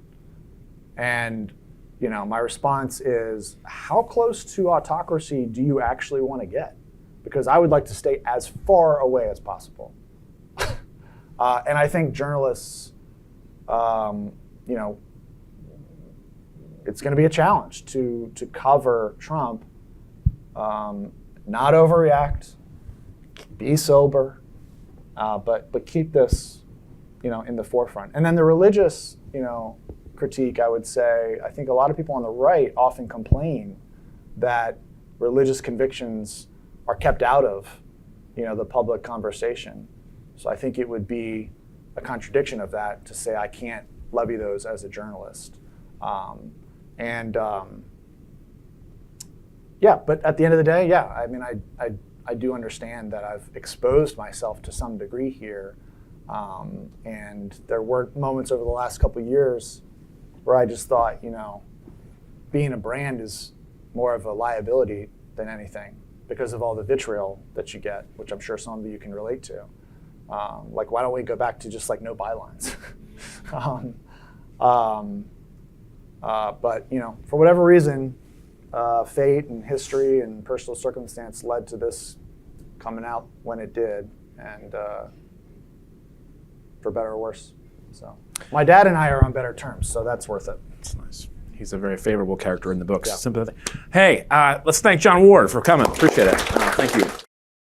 And, my response is, how close to autocracy do you actually want to get? Because I would like to stay as far away as possible. And I think journalists, it's going to be a challenge to cover Trump, not overreact, be sober, but keep this, in the forefront. And then the religious, critique, I would say, I think a lot of people on the right often complain that religious convictions are kept out of, the public conversation. So I think it would be a contradiction of that to say I can't levy those as a journalist. But at the end of the day, I do understand that I've exposed myself to some degree here. And there were moments over the last couple of years where I just thought, being a brand is more of a liability than anything because of all the vitriol that you get, which I'm sure some of you can relate to. Why don't we go back to just no bylines? But for whatever reason, fate and history and personal circumstance led to this coming out when it did, and for better or worse. So my dad and I are on better terms, so that's worth it. That's nice. He's a very favorable character in the book. Yeah. Simple. Hey, let's thank Jon Ward for coming. Appreciate it. Thank you.